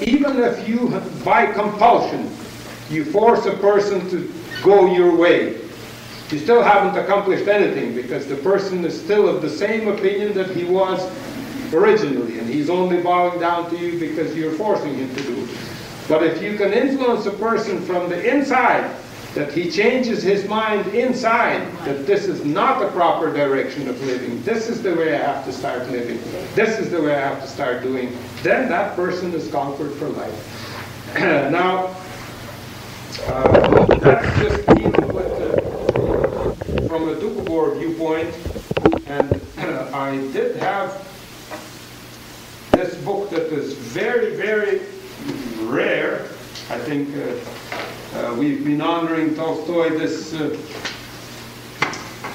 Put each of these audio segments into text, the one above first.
even if you, by compulsion, you force a person to go your way, you still haven't accomplished anything, because the person is still of the same opinion that he was originally, and he's only bowing down to you because you're forcing him to do it. But if you can influence a person from the inside, that he changes his mind inside, that this is not the proper direction of living, this is the way I have to start living, this is the way I have to start doing, then that person is conquered for life. Now, that's just even with, from a Doukhobor viewpoint, and I did have this book that is very, very rare. I think we've been honoring Tolstoy this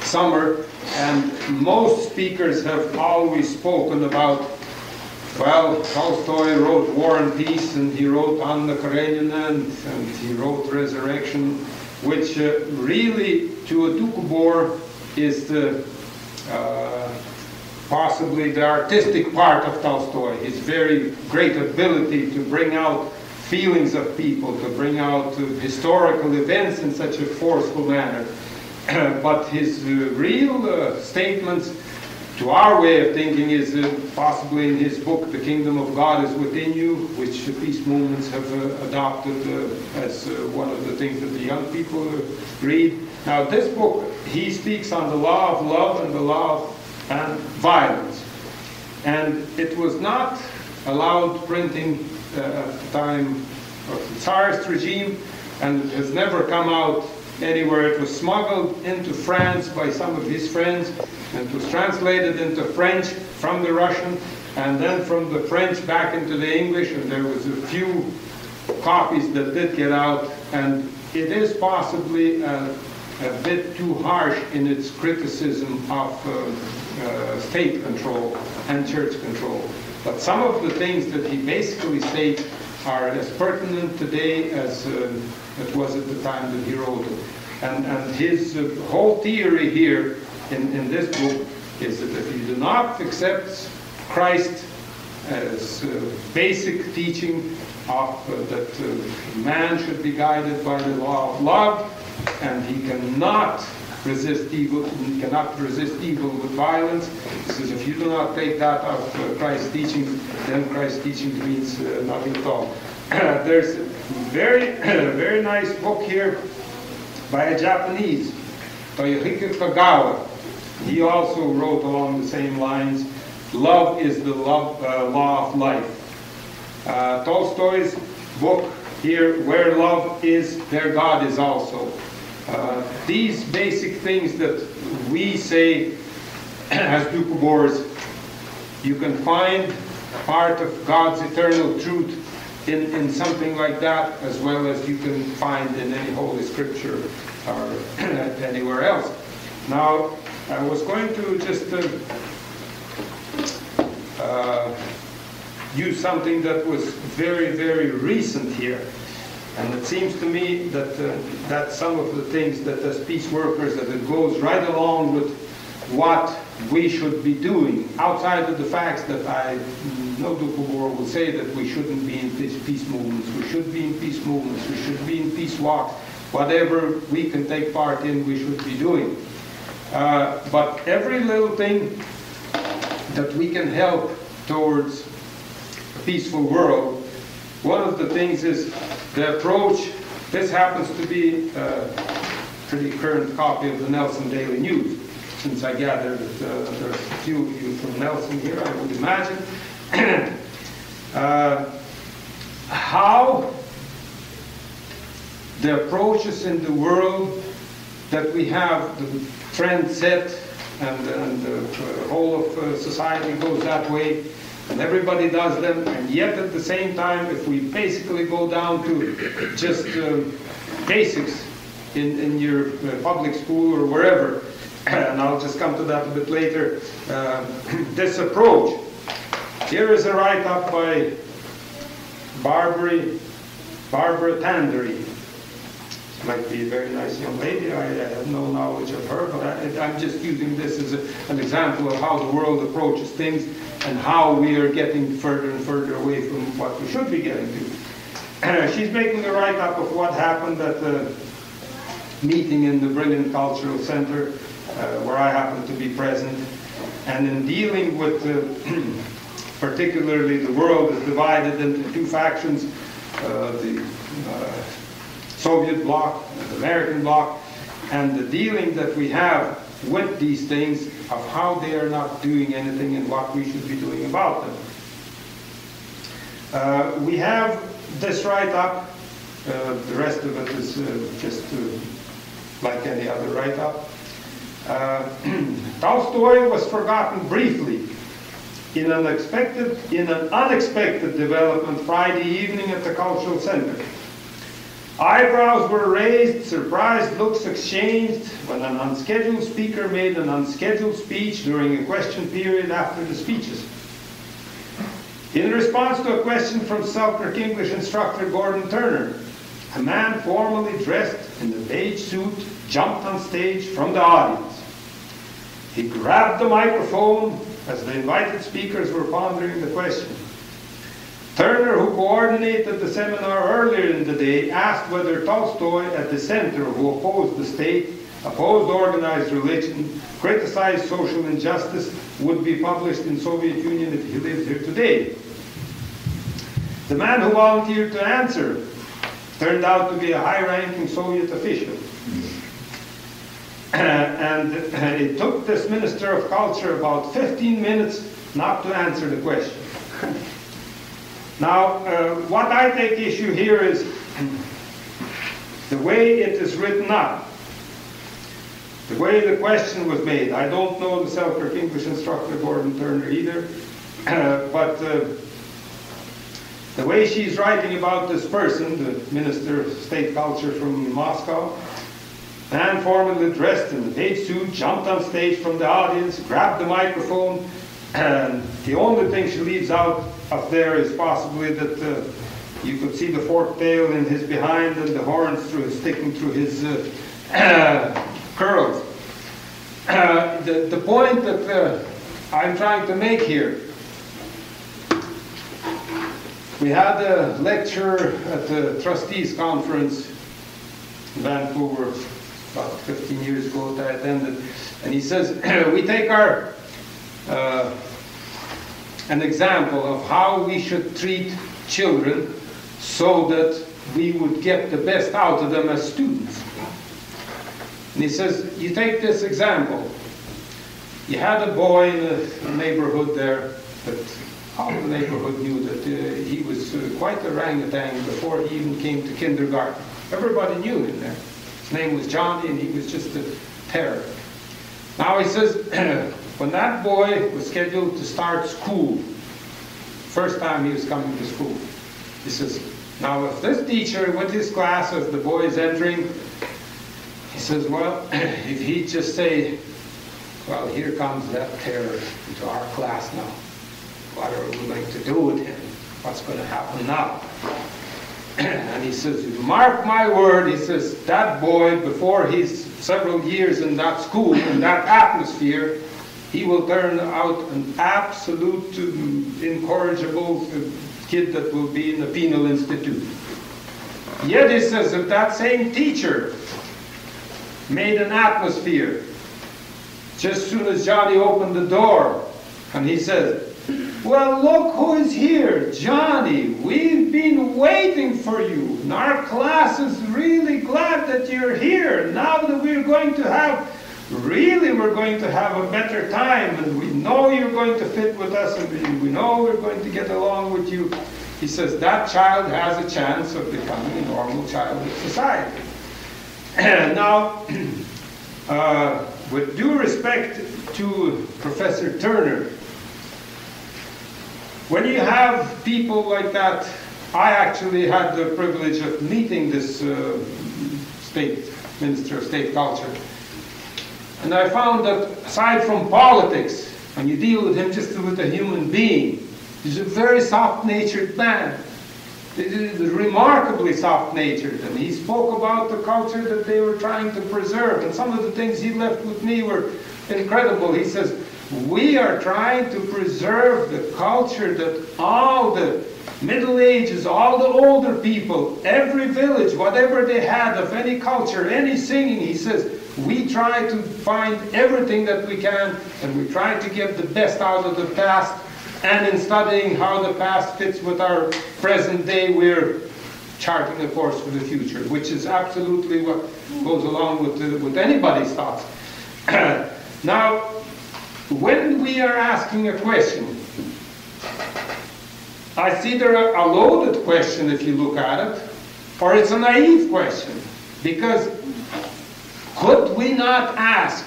summer, and most speakers have always spoken about, well, Tolstoy wrote War and Peace, and he wrote Anna Karenina, and he wrote Resurrection, which really, to a Doukhobor, is the possibly the artistic part of Tolstoy, his very great ability to bring out feelings of people, to bring out historical events in such a forceful manner. But his real statements, to our way of thinking, is possibly in his book, The Kingdom of God is Within You, which peace movements have adopted as one of the things that the young people read. Now, this book, he speaks on the law of love and the law of violence. And it was not allowed printing at the time of the Tsarist regime, and it has never come out anywhere. It was smuggled into France by some of his friends, and it was translated into French from the Russian, and then from the French back into the English, and there was a few copies that did get out, and it is possibly a bit too harsh in its criticism of state control and church control. But some of the things that he basically states are as pertinent today as it was at the time that he wrote it. And his whole theory here in this book is that if you do not accept Christ as basic teaching of that man should be guided by the law of love, and he cannot resist evil, and cannot resist evil with violence. He says if you do not take that out of Christ's teaching, then Christ's teaching means nothing at all. There's a very nice book here by a Japanese, Toyohiko Kagawa. He also wrote along the same lines, Love is the law of life. Tolstoy's book here, Where Love is, There God is Also. These basic things that we say as Doukhobors, you can find part of God's eternal truth in something like that, as well as you can find in any Holy Scripture or anywhere else. Now, I was going to just use something that was very, very recent here. And it seems to me that that's some of the things that as peace workers, that it goes right along with what we should be doing, outside of the facts that I know Doukhobor will say that we shouldn't be in peace movements, we should be in peace movements, we should be in peace walks, whatever we can take part in, we should be doing. But every little thing that we can help towards a peaceful world, one of the things is the approach. This happens to be a pretty current copy of the Nelson Daily News, since I gather that there's a few of you from Nelson here, I would imagine. How the approaches in the world that we have, the trend set, and the whole of society goes that way, and everybody does them, and yet at the same time, if we basically go down to just basics in your public school or wherever, and I'll just come to that a bit later, this approach. Here is a write-up by Barbara Tandery. might be a very nice young lady. I have no knowledge of her, but I'm just using this as an example of how the world approaches things and how we are getting further and further away from what we should be getting to. She's making a write-up of what happened at the meeting in the Brilliant Cultural Center, where I happened to be present. And in dealing with, particularly the world is divided into two factions, the Soviet bloc, the American bloc, and the dealing that we have with these things of how they are not doing anything and what we should be doing about them. We have this write-up. The rest of it is just like any other write-up. Tolstoy was forgotten briefly in an unexpected development Friday evening at the Cultural Center. Eyebrows were raised, surprised looks exchanged when an unscheduled speaker made an unscheduled speech during a question period after the speeches. In response to a question from Selkirk English instructor Gordon Turner, a man formally dressed in a beige suit jumped on stage from the audience. He grabbed the microphone as the invited speakers were pondering the question. Turner, who coordinated the seminar earlier in the day, asked whether Tolstoy, a dissenter who opposed the state, opposed organized religion, criticized social injustice, would be published in Soviet Union if he lived here today. The man who volunteered to answer turned out to be a high-ranking Soviet official. And it took this Minister of Culture about 15 minutes not to answer the question. Now, what I take issue here is the way it is written up, the way the question was made. I don't know the Selkirk English instructor Gordon Turner either, but the way she's writing about this person, the Minister of State Culture from Moscow, man formally dressed in the beige suit, jumped on stage from the audience, grabbed the microphone, and the only thing she leaves out of there is possibly that you could see the forked tail in his behind and the horns sticking through his curls. The point that I'm trying to make here, we had a lecture at the trustees conference in Vancouver about 15 years ago that I attended, and he says, we take our an example of how we should treat children so that we would get the best out of them as students. And he says, you take this example. You had a boy in a neighborhood there that all the neighborhood knew that he was quite a orangutan before he even came to kindergarten. Everybody knew him there. His name was Johnny, and he was just a terror. Now he says, when that boy was scheduled to start school, first time he was coming to school, he says, now if this teacher with his class, as the boy is entering, he says, well, if he'd just say, well, here comes that terror into our class now. What are we going to do with him? What's going to happen now? And he says, mark my word, he says, that boy, before he's several years in that school, in that atmosphere, he will turn out an absolute incorrigible kid that will be in a penal institute. Yet he says, if that same teacher made an atmosphere, just as soon as Johnny opened the door, and he says, well, look who is here, Johnny. We've been waiting for you. And our class is really glad that you're here. Now that we're going to have, we're going to have a better time, and we know you're going to fit with us, and we know we're going to get along with you. He says that child has a chance of becoming a normal child of society. Now, with due respect to Professor Turner, when you have people like that, I actually had the privilege of meeting this state Minister of State Culture. And I found that aside from politics, when you deal with him just with a human being, he's a very soft-natured man. remarkably soft-natured, and he spoke about the culture that they were trying to preserve, and some of the things he left with me were incredible. He says, we are trying to preserve the culture that all the Middle Ages, all the older people, every village, whatever they had of any culture, any singing, he says, we try to find everything that we can, and we try to get the best out of the past, and in studying how the past fits with our present day, we're charting a course for the future, which is absolutely what goes along with anybody's thoughts. Now, when we are asking a question, I see there a loaded question if you look at it, or it's a naive question. Because could we not ask,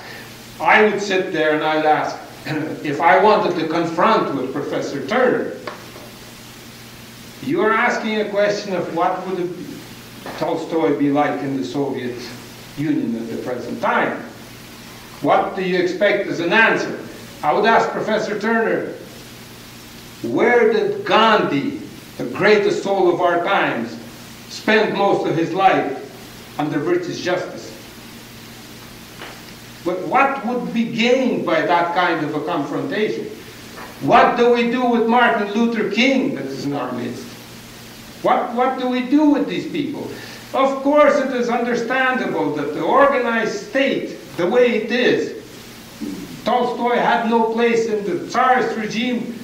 I would sit there and I'd ask, if I wanted to confront with Professor Turner, you're asking a question of what would Tolstoy be like in the Soviet Union at the present time? What do you expect as an answer? I would ask Professor Turner, where did Gandhi, the greatest soul of our times, spend most of his life under British justice? But what would be gained by that kind of a confrontation? What do we do with Martin Luther King that is in our midst? What do we do with these people? Of course, it is understandable that the organized state, the way it is, Tolstoy had no place in the Tsarist regime.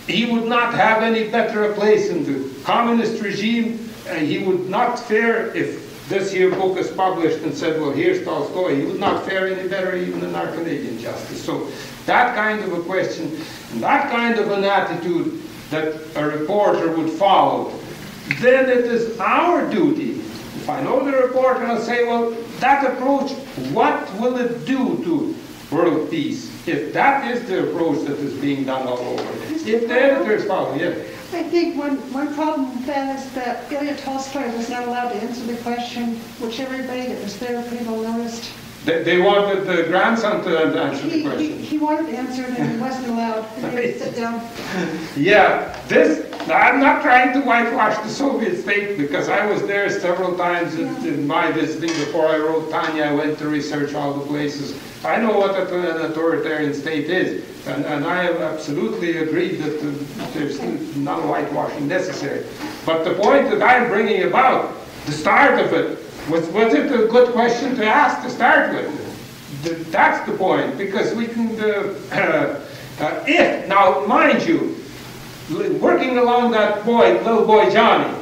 He would not have any better a place in the communist regime. He would not fare, if this here book is published and said, well, here's Tolstoy, he would not fare any better even in our Canadian justice. So that kind of a question, and that kind of an attitude that a reporter would follow, then it is our duty. If I know the reporter, I'll say, well, that approach, what will it do to world peace? If that is the approach that is being done all over. If the editors follow, yes. I think one problem with that is that Ilya Tolstoy was not allowed to answer the question, which everybody that was there pretty well noticed. They wanted the grandson to answer the question. He wanted to answer it and he wasn't allowed. He had to sit down. Yeah, I'm not trying to whitewash the Soviet state because I was there several times in my visiting. Before I wrote Tanya, I went to research all the places. I know what an authoritarian state is, and I have absolutely agreed that there's no whitewashing necessary. But the point that I'm bringing about, the start of it, was it a good question to ask to start with? That's the point, because we can, now mind you, working along that little boy Johnny,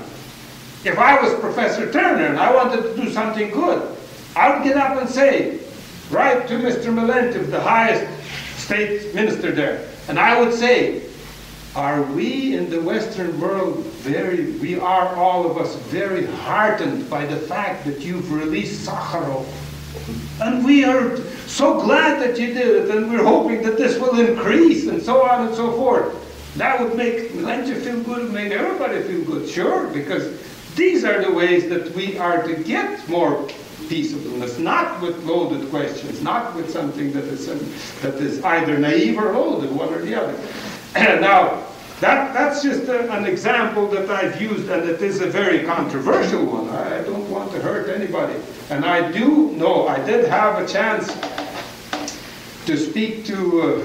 if I was Professor Turner and I wanted to do something good, I would get up and say, write to Mr. Milentiv, the highest state minister there, and I would say, are we in the Western world we are all of us very heartened by the fact that you've released Sakharov. And we are so glad that you did it, and we're hoping that this will increase, and so on and so forth. That would make Milentiv feel good, and make everybody feel good, sure, because these are the ways that we are to get more peaceableness, not with loaded questions, not with something that is either naive or loaded, one or the other. Now, that's just an example that I've used, and it is a very controversial one. I don't want to hurt anybody. And I do know, I did have a chance to speak to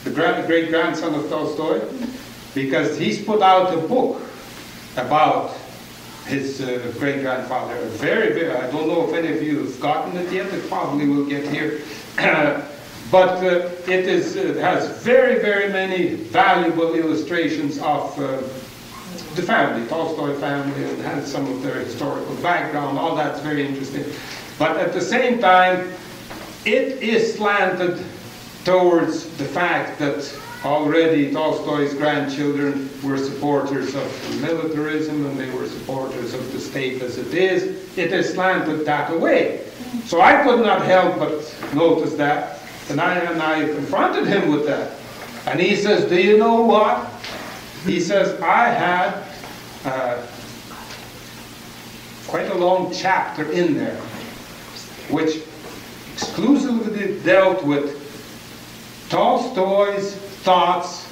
the great-grandson of Tolstoy, because he's put out a book about his great-grandfather. I don't know if any of you have gotten it yet. It probably will get here. But it has very, very many valuable illustrations of the family, Tolstoy family, and has some of their historical background. All that's very interesting. But at the same time, it is slanted towards the fact that already Tolstoy's grandchildren were supporters of militarism, and they were supporters of the state as it is. It is slanted that way. So I could not help but notice that. And I confronted him with that. And he says, do you know what? He says, I had quite a long chapter in there, which exclusively dealt with Tolstoy's thoughts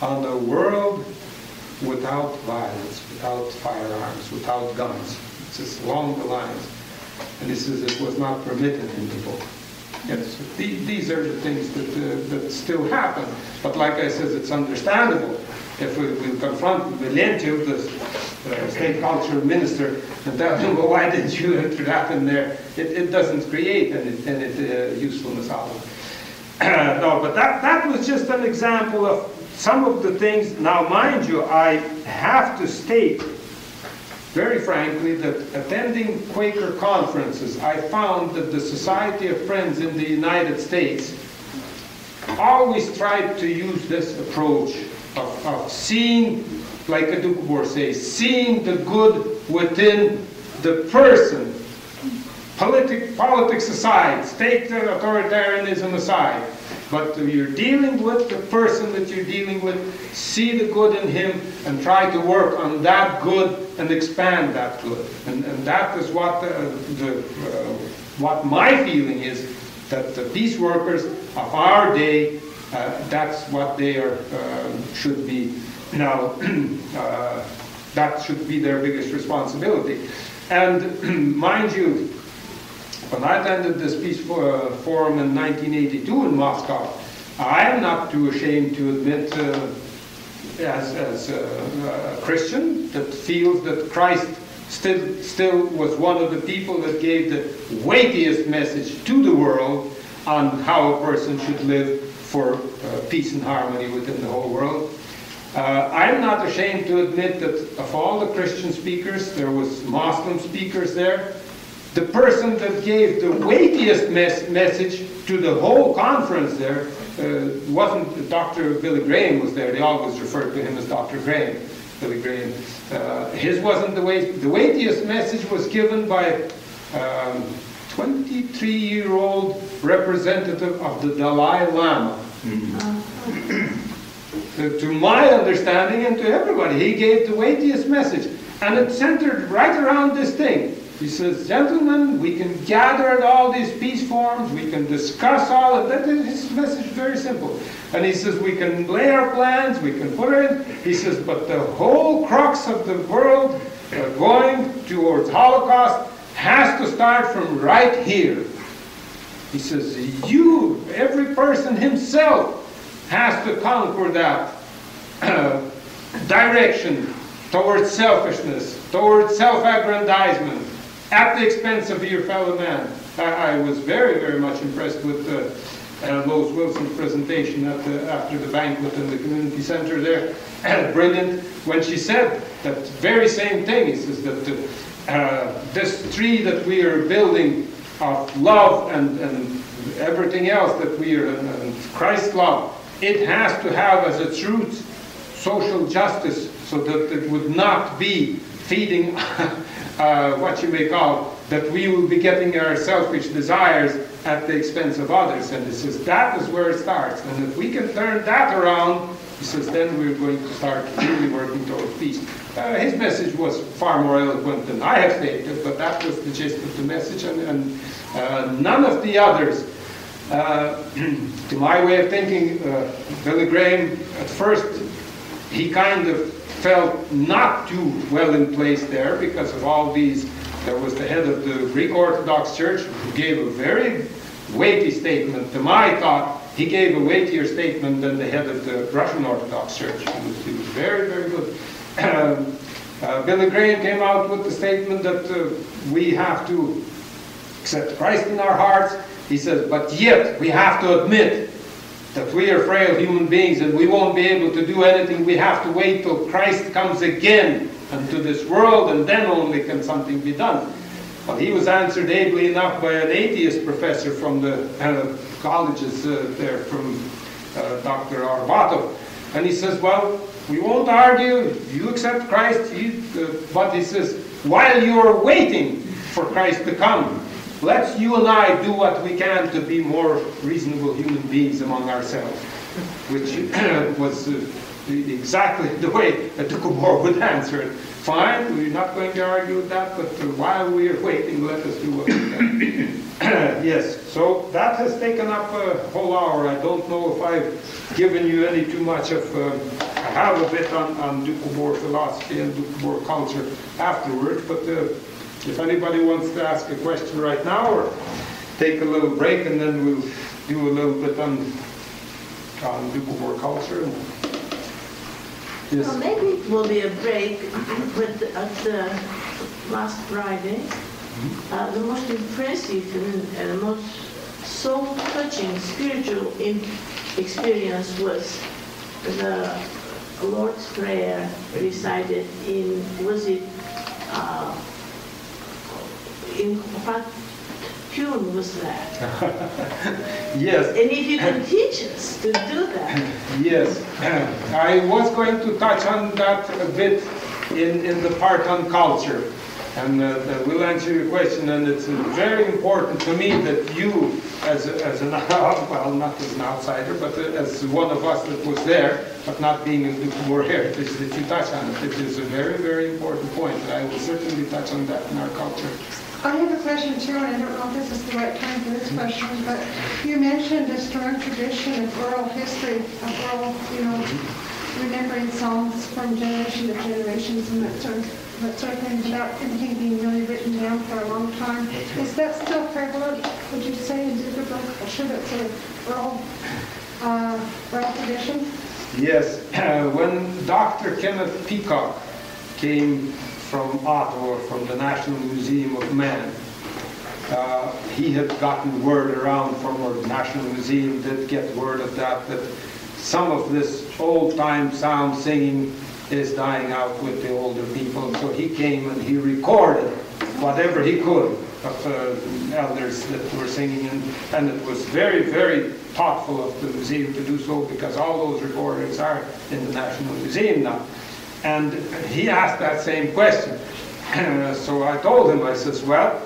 on the world without violence, without firearms, without guns. It's just along the lines. And he says it was not permitted in the book. Yes, these are the things that still happen. But like I said, it's understandable if we confront Valentiev, the state culture minister, and tell him, well, why didn't you enter that in there? It doesn't create any usefulness out of it. No, but that was just an example of some of the things. Now, mind you, I have to state very frankly that attending Quaker conferences, I found that the Society of Friends in the United States always tried to use this approach of seeing, like a Doukhobor says, seeing the good within the person. Politics aside, state authoritarianism aside, but you're dealing with the person that you're dealing with, see the good in him and try to work on that good and expand that good. And that is what what my feeling is, that the peace workers of our day, that's what they are, should be now, that should be their biggest responsibility. And mind you, when I attended this peace forum in 1982 in Moscow, I am not too ashamed to admit, as a Christian that feels that Christ still was one of the people that gave the weightiest message to the world on how a person should live for peace and harmony within the whole world. I'm not ashamed to admit that of all the Christian speakers, there was Muslim speakers there. The person that gave the weightiest message to the whole conference there wasn't Dr. Billy Graham was there. They always referred to him as Dr. Graham, Billy Graham. His wasn't the weightiest message was given by 23-year-old representative of the Dalai Lama. To my understanding and to everybody, he gave the weightiest message. And it centered right around this thing. He says, gentlemen, we can gather at all these peace forums, we can discuss all of that. His message is very simple. And he says, we can lay our plans, we can put it in. He says, but the whole crux of the world going towards Holocaust has to start from right here. He says, every person himself has to conquer that direction towards selfishness, towards self-aggrandizement, at the expense of your fellow man. I was very, very much impressed with Lois Wilson's presentation after the banquet in the community center there. Brilliant. When she said that very same thing, he says that this tree that we are building of love and everything else that we are, and Christ's love, it has to have as its roots social justice, so that it would not be feeding what you may call, that we will be getting our selfish desires at the expense of others. And he says that is where it starts. And if we can turn that around, he says, then we're going to start really working towards peace. His message was far more eloquent than I have stated, but that was the gist of the message, and none of the others. To my way of thinking, Billy Graham, at first, he kind of felt not too well in place there because of all these. There was the head of the Greek Orthodox Church who gave a very weighty statement. To my thought, he gave a weightier statement than the head of the Russian Orthodox Church. He was very, very good. Billy Graham came out with the statement that we have to accept Christ in our hearts. He says, but yet we have to admit that we are frail human beings and we won't be able to do anything. We have to wait till Christ comes again into this world, and then only can something be done. Well, he was answered ably enough by an atheist professor from the colleges there, from Dr. Arbatov. And he says, well, we won't argue, you accept Christ, but he says, while you're waiting for Christ to come, let's you and I do what we can to be more reasonable human beings among ourselves. Which was exactly the way that Doukhobor would answer it. Fine, we're not going to argue with that, but while we are waiting, let us do what we can. Yes, so that has taken up a whole hour. I don't know if I've given you any too much of, I have a bit on Doukhobor philosophy and Doukhobor culture afterwards, but if anybody wants to ask a question right now, or take a little break, and then we'll do a little bit on Doukhobor culture. Yes. Well, maybe it will be a break with at the last Friday. The most impressive and most soul-touching spiritual experience was the Lord's Prayer recited in, was it, in what tune was that? Yes. And if you can teach us to do that. Yes. I was going to touch on that a bit in the part on culture. And we'll answer your question, and it's very important to me that you, as an, well, not as an outsider, but as one of us that was there, but not being a Doukhobor heritage, that you touch on it. It is a very, very important point, and I will certainly touch on that in our culture. I have a question too, and I don't know if this is the right time for this question, but you mentioned a strong tradition of oral history, of oral, remembering songs from generation to generations and that sort of thing, without anything being really written down for a long time. Is that still prevalent, would you say, in Doukhobor? I'm sure that's an oral tradition? Yes. When Dr. Kenneth Peacock came from Ottawa, from the National Museum of Man, he had gotten word around from our National Museum, did get word of that some of this old-time psalm singing is dying out with the older people. So he came and he recorded whatever he could of elders that were singing, and it was very, very thoughtful of the museum to do so, because all those recordings are in the National Museum now. And he asked that same question. So I told him, I says, well,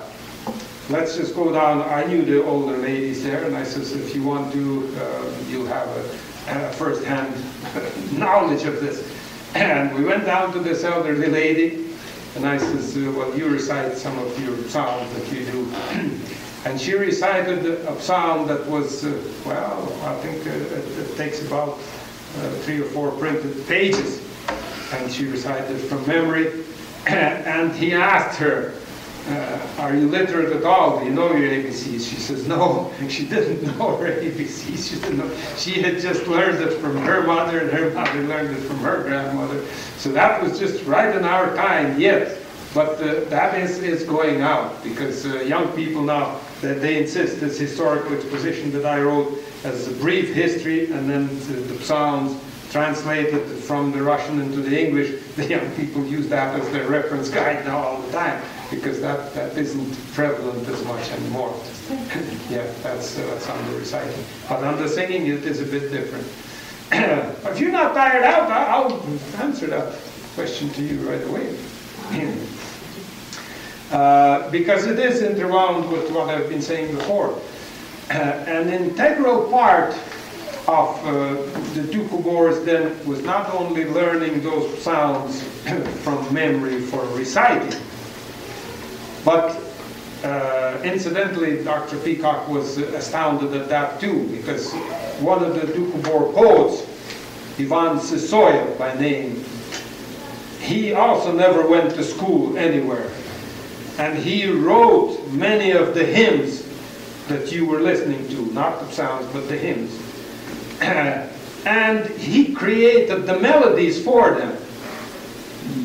let's just go down. I knew the older ladies there, and I says, if you want to, you'll have a first-hand knowledge of this. And we went down to this elderly lady, and I says, well, you recite some of your psalms that you do. And she recited a psalm that was, well, I think it takes about 3 or 4 printed pages. And she recited from memory. And he asked her, are you literate at all? Do you know your ABCs? She says, no. And she didn't know her ABCs. She didn't know. She had just learned it from her mother, and her mother learned it from her grandmother. So that was just right in our time, yet. But that is going out, because young people now, they insist this historical exposition that I wrote as a brief history, and then the Psalms translated from the Russian into the English. The young people use that as their reference guide now all the time, because that isn't prevalent as much anymore. Yeah, that's on the reciting. But on the singing, it is a bit different. If you're not tired out, I'll answer that question to you right away. Because it is interwound with what I've been saying before. An integral part of the Doukhobors then was not only learning those sounds from memory for reciting, but incidentally, Dr. Peacock was astounded at that too, because one of the Doukhobor poets, Ivan Sisoyev by name, he also never went to school anywhere. And he wrote many of the hymns that you were listening to, not the sounds, but the hymns. And he created the melodies for them.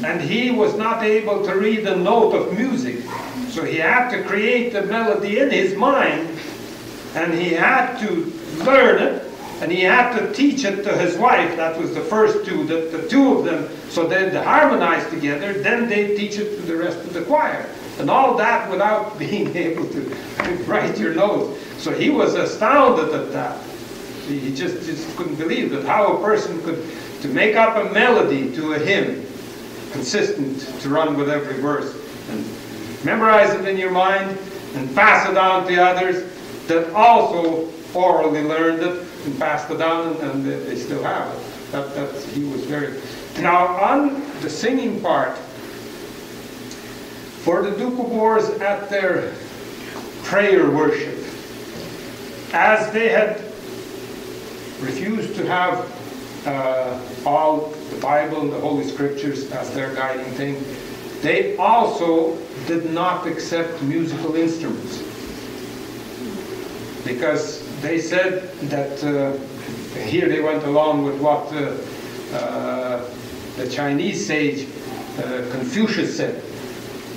And he was not able to read a note of music. So he had to create the melody in his mind, and he had to learn it, and he had to teach it to his wife. That was the first two, the two of them, so they'd harmonize together. Then they'd teach it to the rest of the choir. And all that without being able to write your notes. So he was astounded at that. He just couldn't believe that how a person could to make up a melody to a hymn, consistent to run with every verse, and memorize it in your mind and pass it on to others that also orally learned it and passed it on, and they still have it. He was very... Now, on the singing part, for the Doukhobors at their prayer worship, as they had refused to have all the Bible and the Holy Scriptures as their guiding thing, they also did not accept musical instruments. Because they said that, here they went along with what the Chinese sage Confucius said.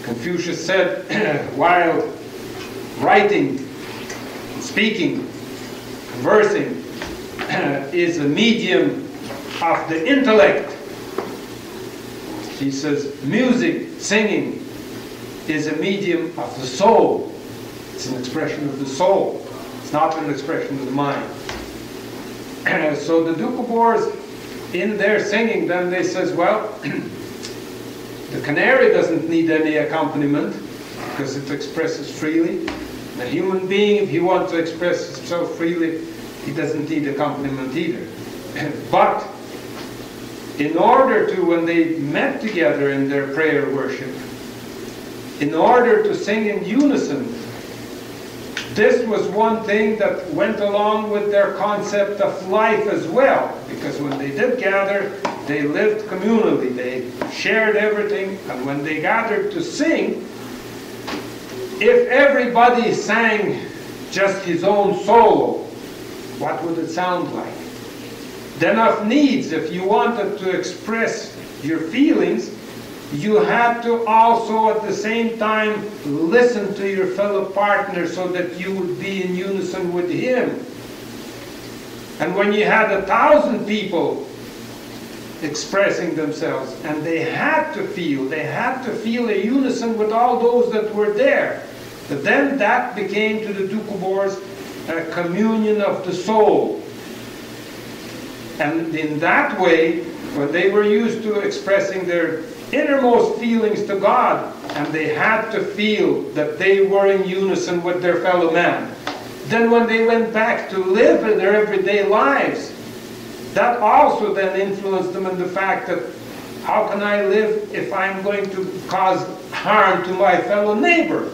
Confucius said, while writing, speaking, conversing is a medium of the intellect, he says, music, singing, is a medium of the soul. It's an expression of the soul. It's not an expression of the mind. So the Doukhobors, in their singing, then they says, well, the canary doesn't need any accompaniment because it expresses freely. The human being, if he wants to express himself freely, he doesn't need accompaniment either. But in order to, when they met together in their prayer worship, in order to sing in unison, this was one thing that went along with their concept of life as well. Because when they did gather, they lived communally. They shared everything. And when they gathered to sing, if everybody sang just his own solo, what would it sound like? Then of needs, if you wanted to express your feelings, you had to also at the same time listen to your fellow partner so that you would be in unison with him. And when you had 1,000 people expressing themselves, and they had to feel a unison with all those that were there. But then that became to the Doukhobors a communion of the soul. And in that way, when they were used to expressing their innermost feelings to God, and they had to feel that they were in unison with their fellow man, then when they went back to live in their everyday lives, that also then influenced them in the fact that how can I live if I'm going to cause harm to my fellow neighbor?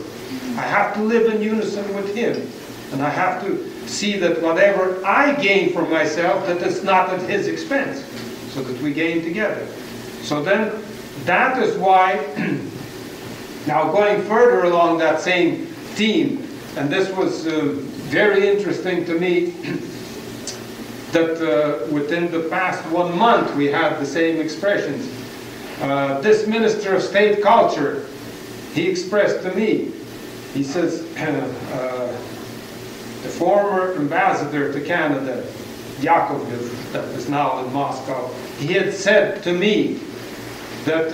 I have to live in unison with him. And I have to see that whatever I gain for myself, that it's not at his expense, so that we gain together. So then, that is why, now going further along that same theme, and this was very interesting to me, that within the past 1 month we had the same expressions. This Minister of State Culture, he expressed to me, he says, the former ambassador to Canada, Doukhobor, that is now in Moscow, he had said to me that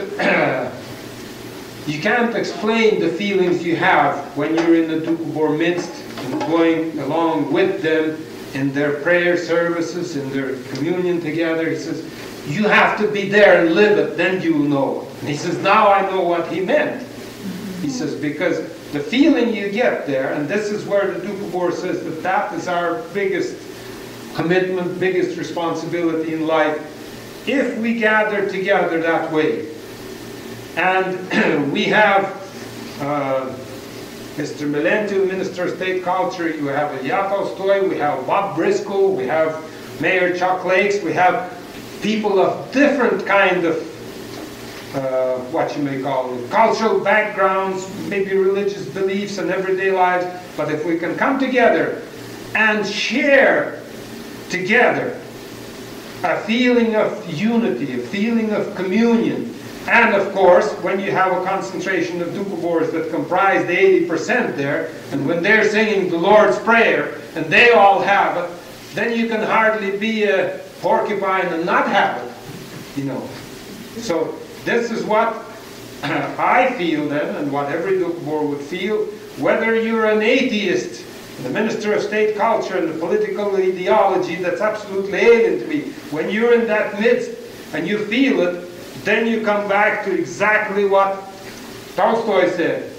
you can't explain the feelings you have when you're in the Doukhobor midst and going along with them in their prayer services, in their communion together. He says, you have to be there and live it, then you'll know it. And he says, now I know what he meant. He says, because the feeling you get there, and this is where the Doukhobor says that that is our biggest commitment, biggest responsibility in life, if we gather together that way. And we have Mr. Melentu, Minister of State Culture, you have Ilya Tolstoy, we have Bob Briscoe, we have Mayor Chuck Lakes, we have people of different kind of what you may call it, cultural backgrounds, maybe religious beliefs and everyday lives, but if we can come together and share together a feeling of unity, a feeling of communion, and of course, when you have a concentration of Doukhobors that comprise the 80% there, and when they're singing the Lord's Prayer, and they all have it, then you can hardly be a porcupine and not have it, you know. So this is what I feel then, and what every Doukhobor would feel, whether you're an atheist, the Minister of State Culture, and the political ideology that's absolutely alien to me, when you're in that midst and you feel it, then you come back to exactly what Tolstoy said.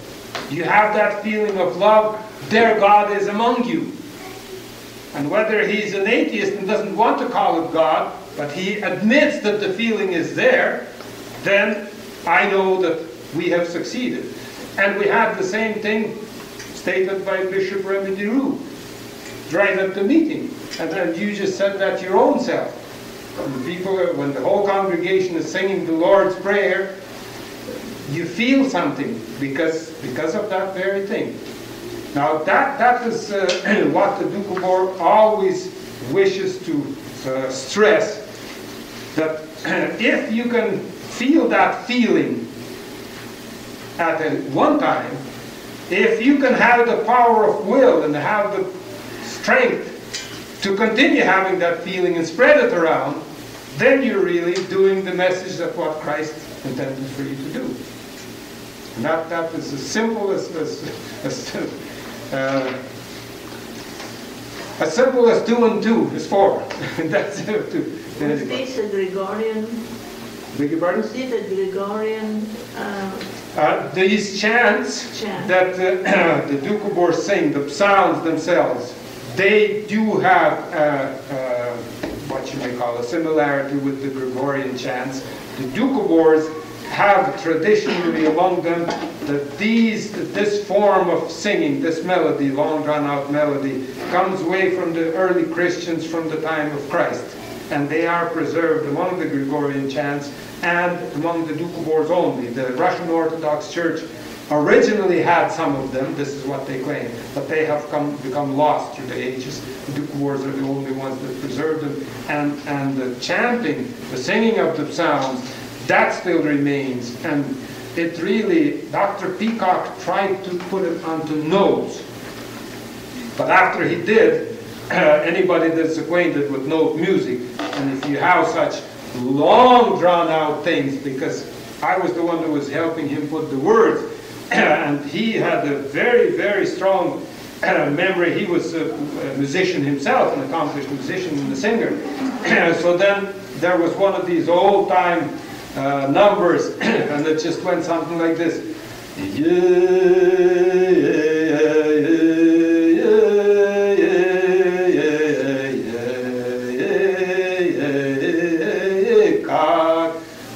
You have that feeling of love, there God is among you. And whether he's an atheist and doesn't want to call it God, but he admits that the feeling is there, then I know that we have succeeded. And we had the same thing stated by Bishop Remy Roux right at the meeting. And then you just said that your own self. When the whole congregation is singing the Lord's Prayer, you feel something because of that very thing. Now that is what the Doukhobor always wishes to stress, that if you can feel that feeling at one time, if you can have the power of will and have the strength to continue having that feeling and spread it around, then you're really doing the message of what Christ intended for you to do. And that is as simple as simple as 2 and 2 is 4. That's it. Was this a Gregorian? Beg your pardon? Was it a Gregorian? These chants that the Doukhobor sing, the psalms themselves, they do have what you may call a similarity with the Gregorian chants. The Doukhobors have traditionally among them that this form of singing, this melody, long drawn out melody, comes away from the early Christians from the time of Christ. And they are preserved among the Gregorian chants and among the Doukhobors only. The Russian Orthodox Church originally had some of them, this is what they claim, but they have become lost through the ages. The Doukhobors are the only ones that preserve them. And the chanting, the singing of the psalms, that still remains. And it really, Dr. Peacock tried to put it onto notes. But after he did, anybody that's acquainted with note music, and if you have such long drawn out things, because I was the one who was helping him put the words, and he had a very, very strong memory. He was a musician himself, an accomplished musician and a singer. So then there was one of these old time numbers, and it just went something like this.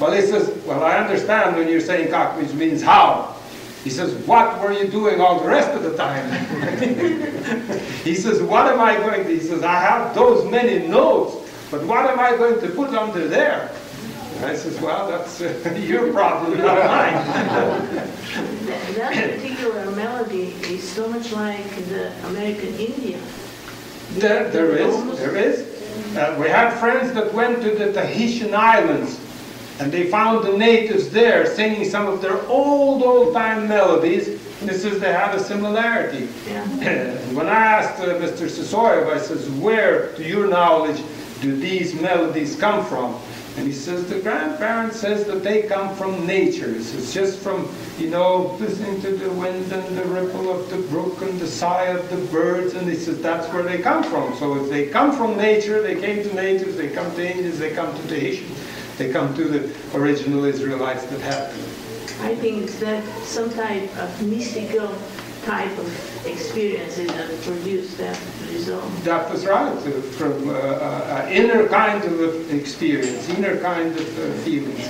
Well, he says, well, I understand when you're saying cock, which means how. He says, what were you doing all the rest of the time? He says, what am I going to, he says, I have those many notes, but what am I going to put under there? And I says, well, that's your problem, not mine. That particular melody is so much like the American Indian. There is. We had friends that went to the Tahitian Islands, and they found the natives there singing some of their old-time melodies. This is, they had a similarity. Yeah. And when I asked Mr. Sisoyev, I says, where, to your knowledge, do these melodies come from? And he says, the grandparent says that they come from nature. It's just from, you know, listening to the wind and the ripple of the brook and the sigh of the birds. And he says, that's where they come from. So if they come from nature, they came to natives, they come to Indians, they come to Tahitians. They come to the original Israelites that had them. I think it's that some type of mystical type of experiences that produce that result. That was right, from inner kind of experience, inner kind of feelings.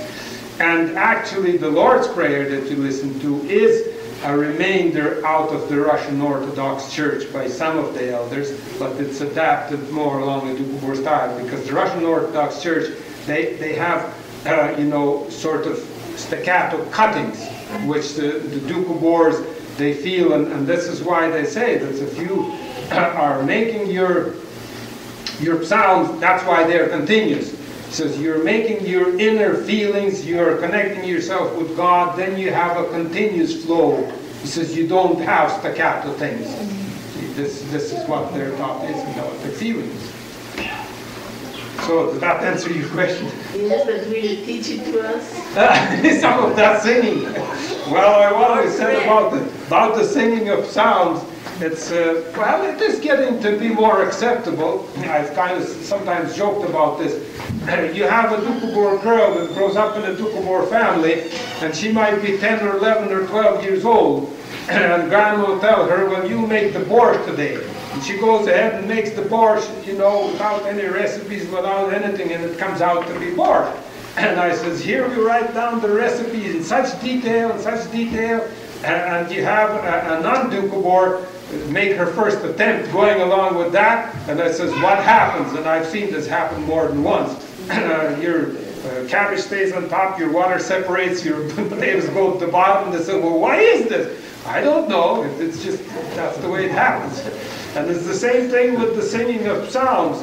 And actually the Lord's Prayer that you listen to is a remainder out of the Russian Orthodox Church by some of the elders, but it's adapted more along the Doukhobor style, because the Russian Orthodox Church, they have, you know, sort of staccato cuttings, which the Doukhobors, they feel, and this is why they say that if you are making your sounds, that's why they're continuous. It says you're making your inner feelings, you're connecting yourself with God, then you have a continuous flow. He says you don't have staccato things. This is what their thought is and what their feelings. So did that answer your question? Yes, but will you teach it to us? Some of that singing. Well, what I said about the singing of sounds, it's well, it is getting to be more acceptable. I've kind of sometimes joked about this. You have a Doukhobor girl that grows up in a Doukhobor family, and she might be 10 or 11 or 12 years old, and grandma will tell her, well, you make the borscht today. And she goes ahead and makes the borscht, you know, without any recipes, without anything, and it comes out to be borscht. And I says, here we write down the recipes in such detail, and you have a non-Doukhobor make her first attempt going along with that, and I says, what happens? And I've seen this happen more than once. Your cabbage stays on top, your water separates, your potatoes go to the bottom, and they say, well, why is this? I don't know, it's just, that's the way it happens. And it's the same thing with the singing of psalms.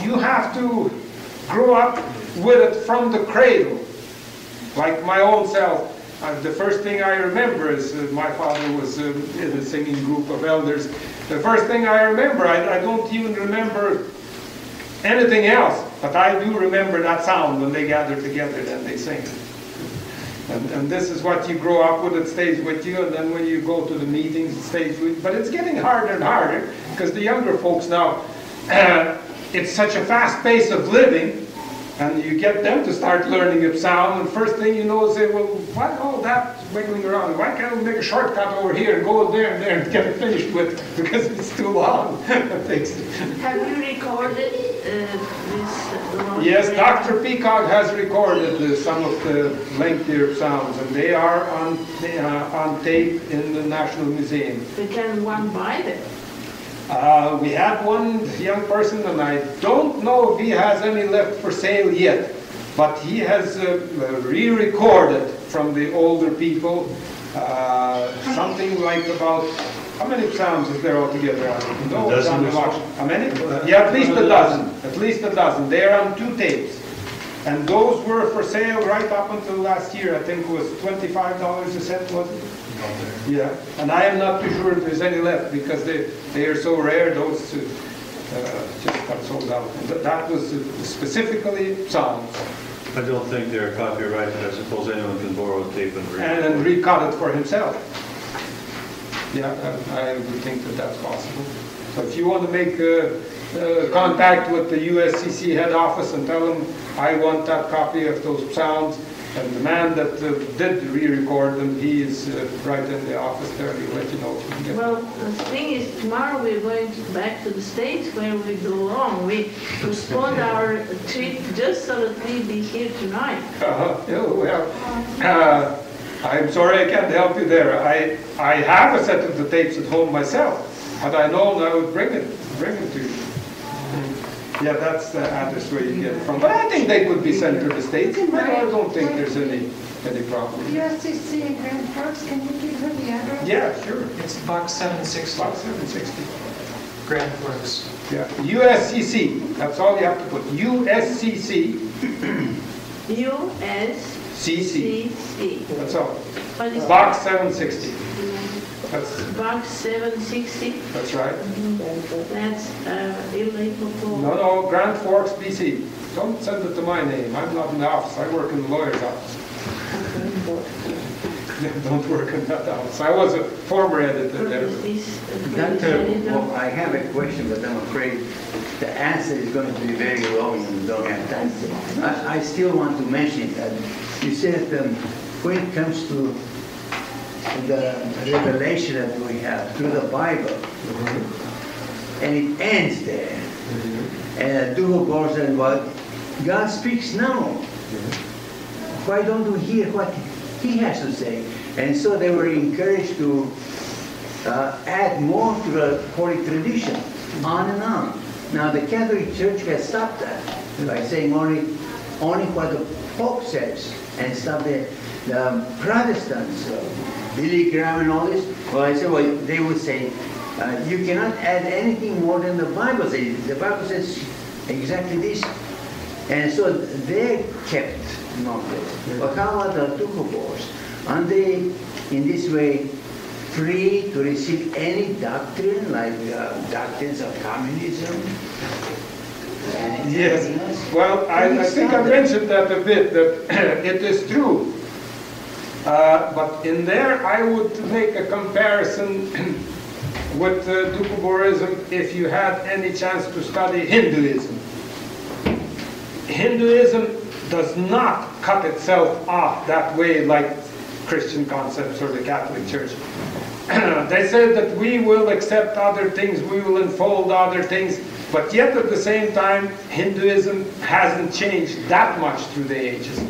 You have to grow up with it from the cradle. Like my own self, the first thing I remember is my father was in a singing group of elders. The first thing I remember, I don't even remember anything else, but I do remember that sound when they gather together and they sing. And this is what you grow up with, it stays with you, and then when you go to the meetings, it stays with you. But it's getting harder and harder, because the younger folks now, it's such a fast pace of living, and you get them to start learning a psalm, and first thing you know, say, well, what all that wiggling around? Why can't we make a shortcut over here and go there and get it finished with, because it's too long. Have you recorded this? Yes, Dr. Peacock has recorded some of the lengthier psalms, and they are on tape in the National Museum. Can one buy them? We had one young person, and I don't know if he has any left for sale yet, but he has re-recorded from the older people something like about, how many psalms is there altogether? No, a dozen or so? How many? Yeah, at least a dozen. At least a dozen. They are on 2 tapes. And those were for sale right up until last year. I think it was $25 a set, was it? Yeah, and I am not too sure if there's any left, because they are so rare, those just got sold out. And that was specifically psalms. I don't think they're copyrighted. I suppose anyone can borrow a tape and read it. And recut it for himself. Yeah, I would think that that's possible. So if you want to make contact with the USCC head office and tell them, I want that copy of those psalms, and the man that did re-record them, he is right in the office there. He'll let you know if you can get Well, the thing is, tomorrow we're going back to the States where we belong. We postponed our trip just so that we'd be here tonight. Well, I'm sorry I can't help you there. I have a set of the tapes at home myself. Had I known, I would bring it to you. Yeah, that's the address where you get it from. But I think they could be sent to the States. I don't think there's any problem. USCC in Grand Forks, can you give her the address? Yeah, Sure. it's box 760, About 760. Grand Forks. Yeah. USCC. That's all you have to put. USCC. USCC. That's all. What is Box 760. That's Box 760? that's right. That's Eli Popoff. No, Grand Forks, BC. Don't send it to my name. I'm not in the office. I work in the lawyer's office. Don't work in that office. I was a former editor What there. is this? Well, I have a question, but I'm afraid the answer is going to be very long and we don't have time. I still want to mention that you said when it comes to the revelation that we have through the Bible, and it ends there. And Doukhobor said, well, God speaks now. Why don't we hear what He has to say? And so they were encouraged to add more to the holy tradition, on and on. Now the Catholic Church has stopped that by saying only what the Pope says, and stop the Protestants, Billy Graham and all this. Well, I said, well, they would say, you cannot add anything more than the Bible says. The Bible says exactly this. And so they kept knowledge. But how about the Doukhobors? Aren't they, in this way, free to receive any doctrine, like doctrines of communism? Yes. Well, I think I mentioned that a bit, that it is true. But in there, I would make a comparison with Doukhoborism if you had any chance to study Hinduism. Hinduism does not cut itself off that way like Christian concepts or the Catholic Church. they said that we will accept other things, we will unfold other things, but yet at the same time, Hinduism hasn't changed that much through the ages.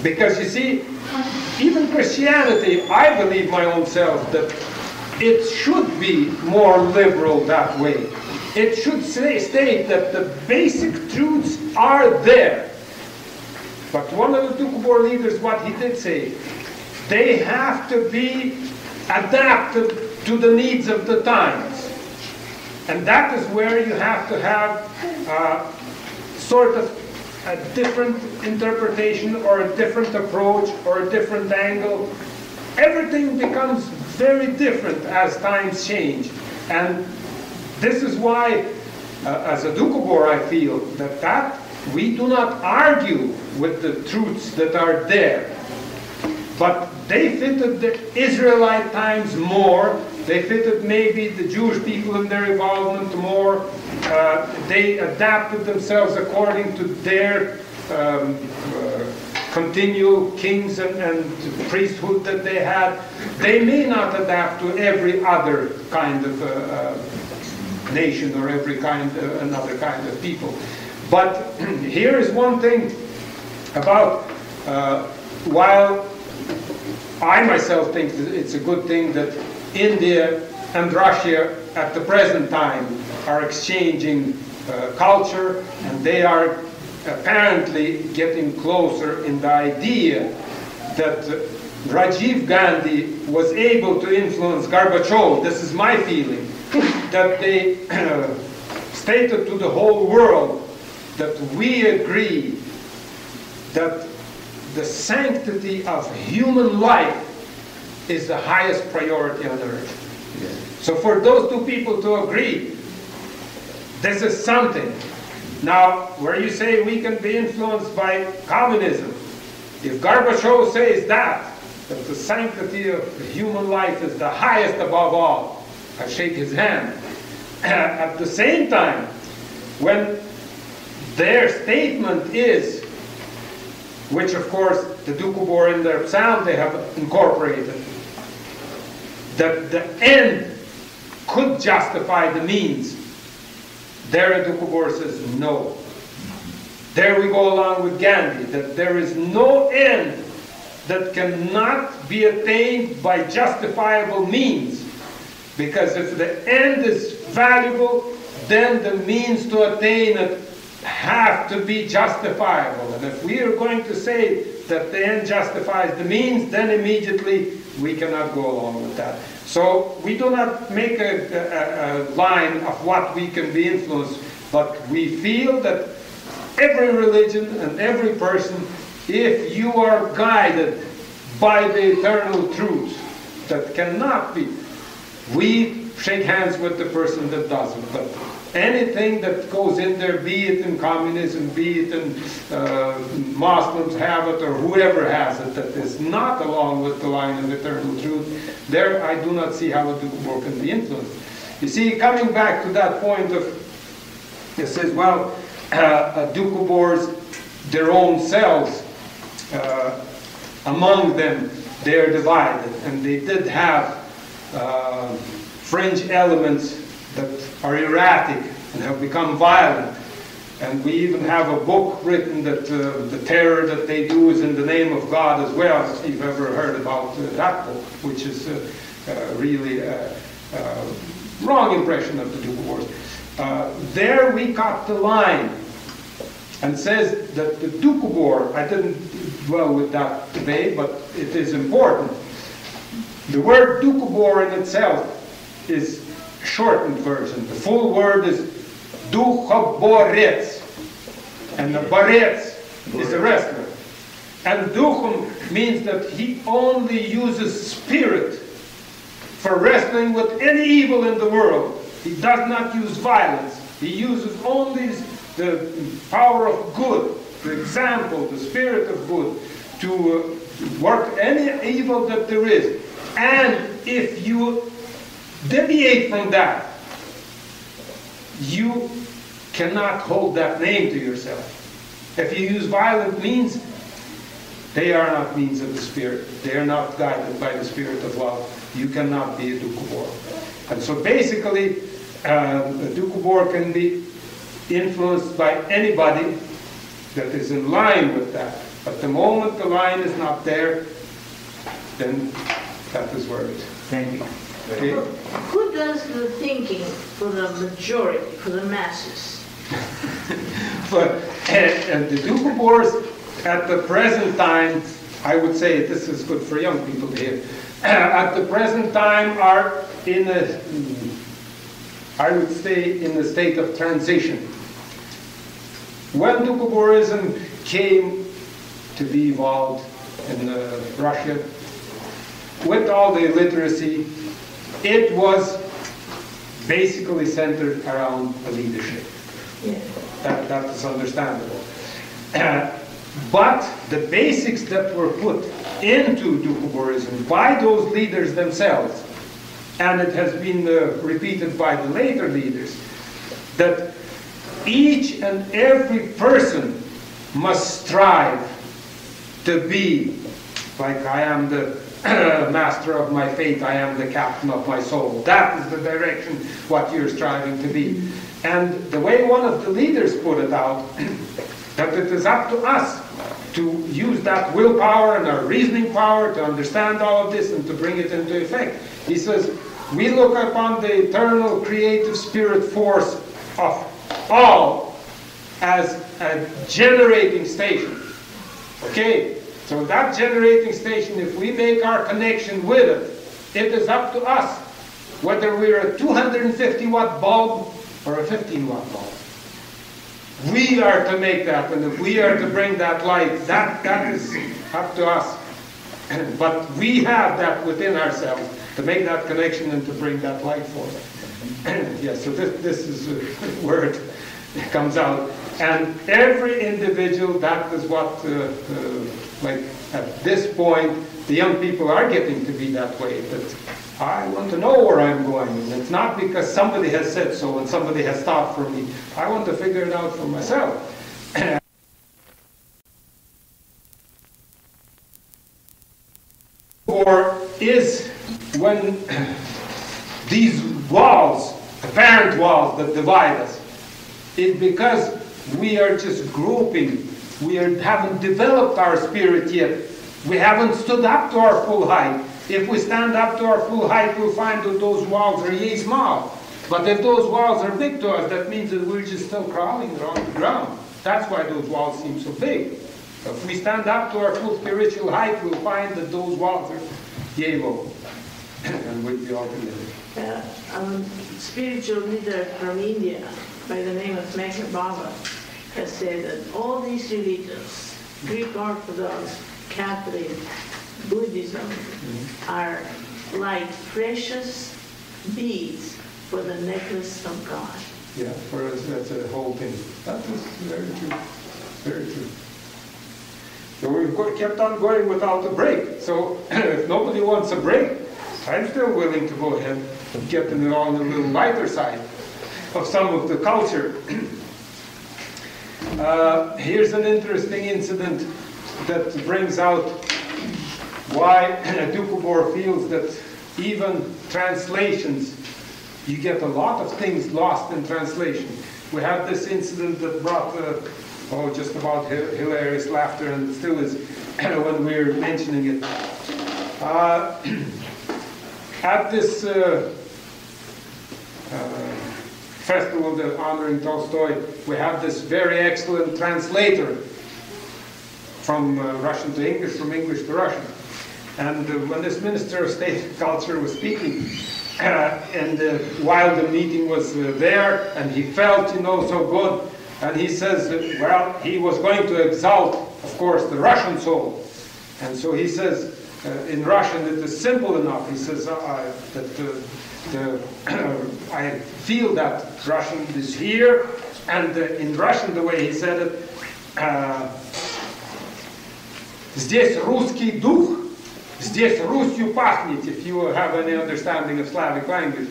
Because you see, even Christianity, I believe my own self that it should be more liberal that way. It should state that the basic truths are there. But one of the Doukhobor leaders, what he did say, they have to be adapted to the needs of the times. And that is where you have to have sort of a different interpretation or a different approach or a different angle. Everything becomes very different as times change. And this is why, as a Doukhobor, I feel that we do not argue with the truths that are there. But they fitted the Israelite times more. They fitted maybe the Jewish people in their involvement more. They adapted themselves according to their continual kings and priesthood that they had. They may not adapt to every other kind of nation or every another kind of people. But here is one thing about, while I myself think that it's a good thing that India and Russia at the present time are exchanging culture, and they are apparently getting closer in the idea that Rajiv Gandhi was able to influence Gorbachev. This is my feeling, that they stated to the whole world that we agree that the sanctity of human life is the highest priority on earth. Yes. So for those two people to agree, this is something. Now, where you say we can be influenced by communism, if Gorbachev says that the sanctity of human life is the highest above all, I shake his hand. At the same time, when their statement is, which of course the Doukhobor in their psalm they have incorporated, that the end could justify the means. There Doukhobor says no. There we go along with Gandhi, that there is no end that cannot be attained by justifiable means. Because if the end is valuable, then the means to attain it have to be justifiable. And if we are going to say that the end justifies the means, then immediately we cannot go along with that. So we do not make a line of what we can be influenced, but we feel that every religion and every person, if you are guided by the eternal truths that cannot be, we shake hands with the person that doesn't. But anything that goes in there, be it in communism, be it in Muslims have it, or whoever has it, that is not along with the line of eternal truth, there I do not see how a Doukhobor can be influenced. You see, coming back to that point of, it says, well, Doukhobors, their own selves, among them, they're divided, and they did have fringe elements that are erratic and have become violent. And we even have a book written that the terror that they do is in the name of God as well, if you've ever heard about that book, which is really a wrong impression of the Doukhobors. There we cut the line and says that the Doukhobor, I didn't dwell with that today, but it is important. The word Doukhobor in itself is a shortened version. The full word is Doukhoborets, and the Borets is the wrestler. And Doukhom means that he only uses spirit for wrestling with any evil in the world. He does not use violence. He uses only the power of good, the example, the spirit of good, to work any evil that there is. And if you deviate from that, you cannot hold that name to yourself. If you use violent means, they are not means of the Spirit. They are not guided by the Spirit of love. you cannot be a Doukhobor. And so basically, a Doukhobor can be influenced by anybody that is in line with that. But the moment the line is not there, then that is where it is. Thank you. Okay? Who does the thinking for the majority, for the masses? But and the Doukhobors at the present time, I would say this is good for young people to hear, at the present time are in a, I would say, in a state of transition. When Doukhoborism came to be evolved in Russia, with all the illiteracy, it was basically centered around the leadership. Yeah. That is understandable. But the basics that were put into Doukhoborism by those leaders themselves, and it has been repeated by the later leaders, that each and every person must strive to be like I am the master of my fate, I am the captain of my soul. That is the direction what you're striving to be. And the way one of the leaders put it out, that it is up to us to use that willpower and our reasoning power to understand all of this and to bring it into effect. He says, we look upon the eternal creative spirit force of all as a generating station. Okay? So that generating station, if we make our connection with it, it is up to us whether we're a 250 watt bulb or a 15 watt bulb. We are to make that, and if we are to bring that light, that is up to us. But we have that within ourselves to make that connection and to bring that light forth. Yes, so this is where it comes out. And every individual, that is what, like at this point, the young people are getting to be that way. That I want to know where I'm going. And it's not because somebody has said so and somebody has thought for me. I want to figure it out for myself. Or is when these walls, apparent walls that divide us, is because we are just groping. We haven't developed our spirit yet. We haven't stood up to our full height. If we stand up to our full height, we'll find that those walls are yay small. But if those walls are big to us, that means that we're just still crawling around the ground. That's why those walls seem so big. If we stand up to our full spiritual height, we'll find that those walls are yay low. And we'll be all together. A spiritual leader from India by the name of Megha Baba has said that all these religions, Greek Orthodox, Catholic, Buddhism, are like precious beads for the necklace of God. Yeah, for us that's a whole thing. That is very true. Very true. So we've kept on going without a break. So if nobody wants a break, I'm still willing to go ahead and get them on the little lighter side of some of the culture. Here's an interesting incident that brings out why Doukhobor feels that even translations, you get a lot of things lost in translation. We have this incident that brought just about hilarious laughter, and it still is when we're mentioning it. At this festival that honoring Tolstoy, we have this very excellent translator from Russian to English, from English to Russian. And when this Minister of State Culture was speaking, and while the meeting was there, and he felt, so good, and he says, well, he was going to exalt, of course, the Russian soul. And so he says, in Russian, it is simple enough. He says that I feel that Russian is here, and in Russian, the way he said it, здесь русский дух, здесь Русью пахнет, if you have any understanding of Slavic language.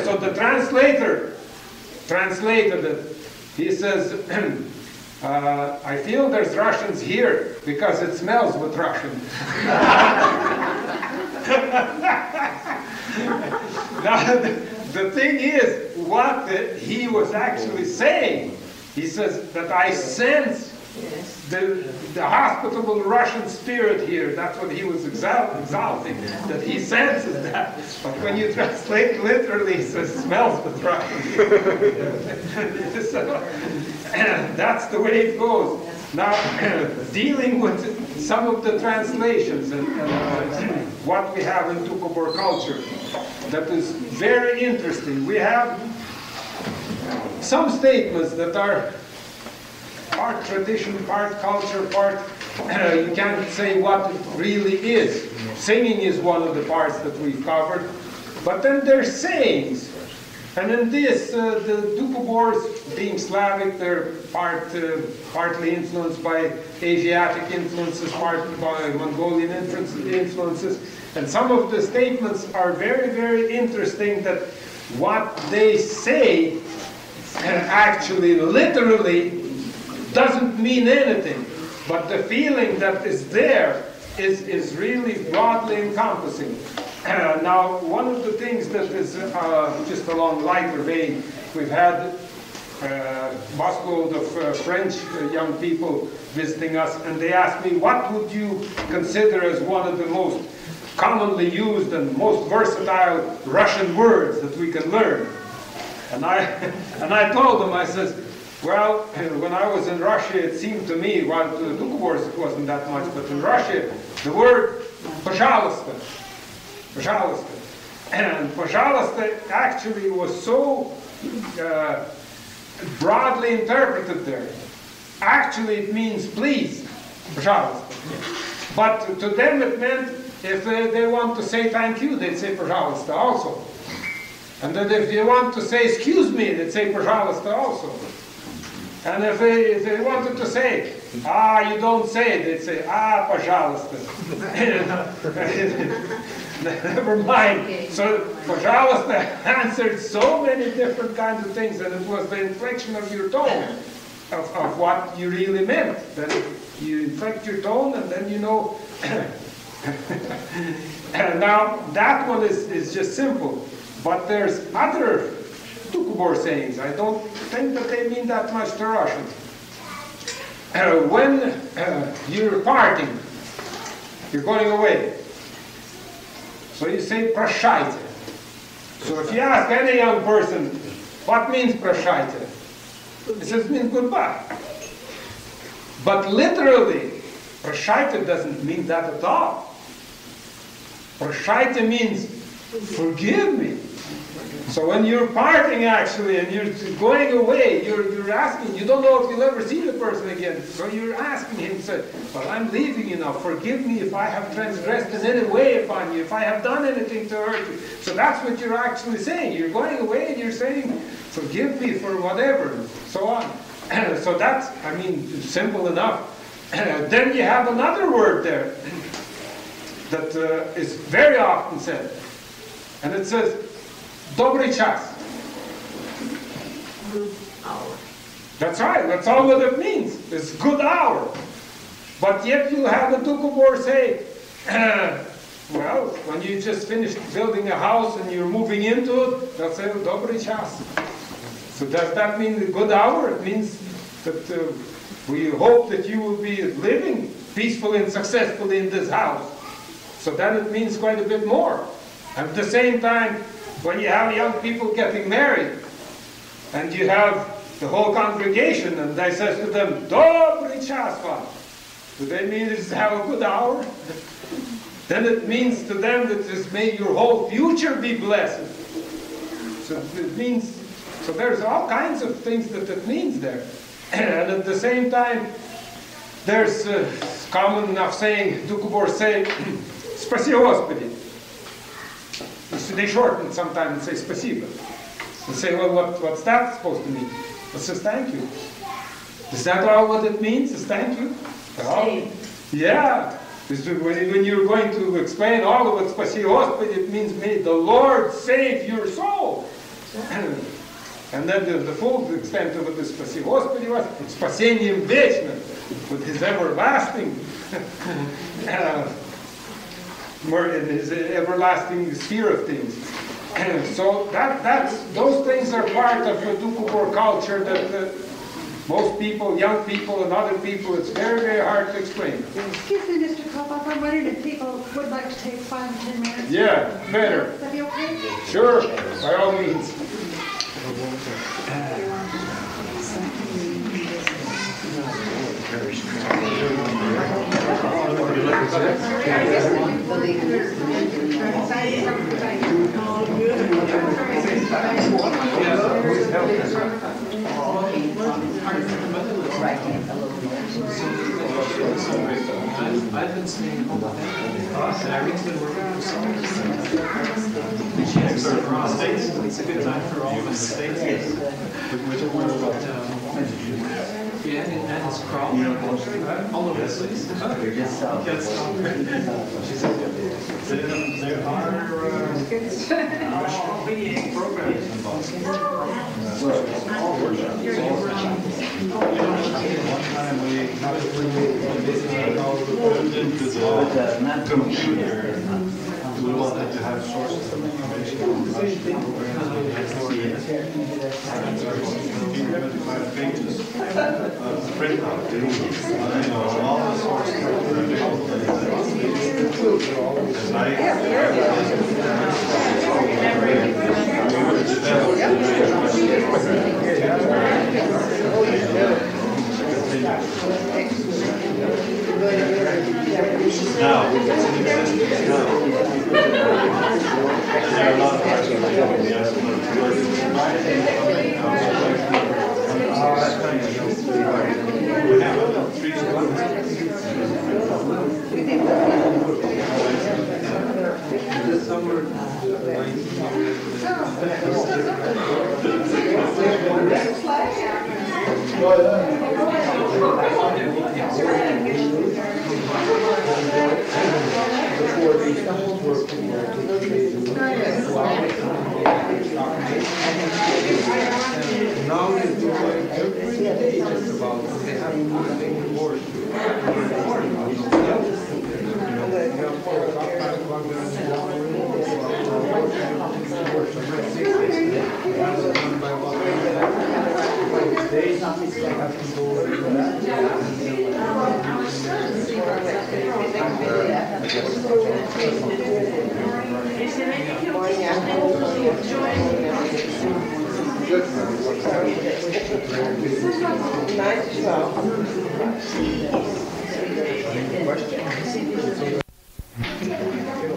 So the translator translated it. He says, I feel there's Russians here because it smells with Russian. Now, the thing is, what he was actually saying, he says that I sense the hospitable Russian spirit here. That's what he was exalting, that he senses that. But when you translate literally, he says, smells the Russian. So, that's the way it goes. Now, dealing with some of the translations and what we have in Doukhobor culture, that is very interesting. We have some statements that are part tradition, part culture, part you can't say what it really is. Singing is one of the parts that we've covered, but then there's sayings. And in this, the Doukhobors, being Slavic, they're partly influenced by Asiatic influences, partly by Mongolian influences. And some of the statements are very, very interesting, that what they say actually, literally, doesn't mean anything. But the feeling that is there is really broadly encompassing. Now, one of the things that is just along lighter vein, we've had a busload of French young people visiting us, and they asked me, what would you consider as one of the most commonly used and most versatile Russian words that we can learn? And I told them, I says, well, when I was in Russia, it seemed to me, while to the Doukhobors it wasn't that much, but in Russia, the word "пожалуйста," "пожалуйста," and "пожалуйста" actually was so broadly interpreted there. Actually, it means please, "пожалуйста." But to them it meant, if they want to say thank you, they'd say "пожалуйста" also. And then if they want to say excuse me, they'd say "пожалуйста" also. And if they wanted to say, you don't say it, they'd say, пожалуйста. Never mind. So, пожалуйста answered so many different kinds of things, and it was the inflection of your tone of what you really meant. That you inflect your tone, and then you know. And now, that one is just simple. But there's other Doukhobor sayings. I don't think that they mean that much to Russians. When you're parting, you're going away. So you say "прощайте." So if you ask any young person, what means "прощайте?" It says it means goodbye. But literally, "прощайте" doesn't mean that at all. "Прощайте" means forgive me. So when you're parting actually, and you're going away, you're asking, you don't know if you'll ever see the person again. So you're asking him, say, well, I'm leaving you now. Forgive me if I have transgressed in any way upon you, if I have done anything to hurt you. So that's what you're actually saying. You're going away and you're saying, forgive me for whatever, and so on. So that's, I mean, simple enough. Then you have another word there that is very often said. And it says, "Добрый час." Good hour. That's right, that's all what it means. It's good hour. But yet you have a Doukhobor say, well, when you just finished building a house and you're moving into it, they'll say, "Добрый час." So does that mean the good hour? It means that we hope that you will be living peacefully and successfully in this house. So then it means quite a bit more. At the same time, when you have young people getting married, and you have the whole congregation, and they says to them, "Добрый час вам." Do they mean it's have a good hour? Then it means to them that this may your whole future be blessed. So it means, so there's all kinds of things that it means there. And at the same time, there's common enough saying, Doukhobor say, "Спаси Господи." They shorten it sometimes and say "спасибо." And say, well, what's that supposed to mean? It says thank you. Is that all what it means, is thank you? Oh, yeah. When you're going to explain all of it, "Спаси Господи," it means may the Lord save your soul. And then the full extent of it is "Спаси Господи вас," спасением вечным, with His everlasting. in his everlasting sphere of things. So those things are part of the Doukhobor culture that most people, young people and other people, it's very, very hard to explain. Excuse me, Mr. Popoff, I'm wondering if people would like to take 5 or 10 minutes. Yeah, better. Would that be okay? Sure, by all means. I've been staying home with them, and Irene's been working for someone. She has started from the States. It's a good time for all of us in the States. Yeah, and it's crawling all over the place. Yes. There are programs involved. One time we looked into the computer. We wanted to have sources of information on Russian. 75 pages of printout. All the sources that were available. Now, it's in existence now. There are a lot of parts of the government, yes, we have about 3 Now they do every day just about. They have big awards.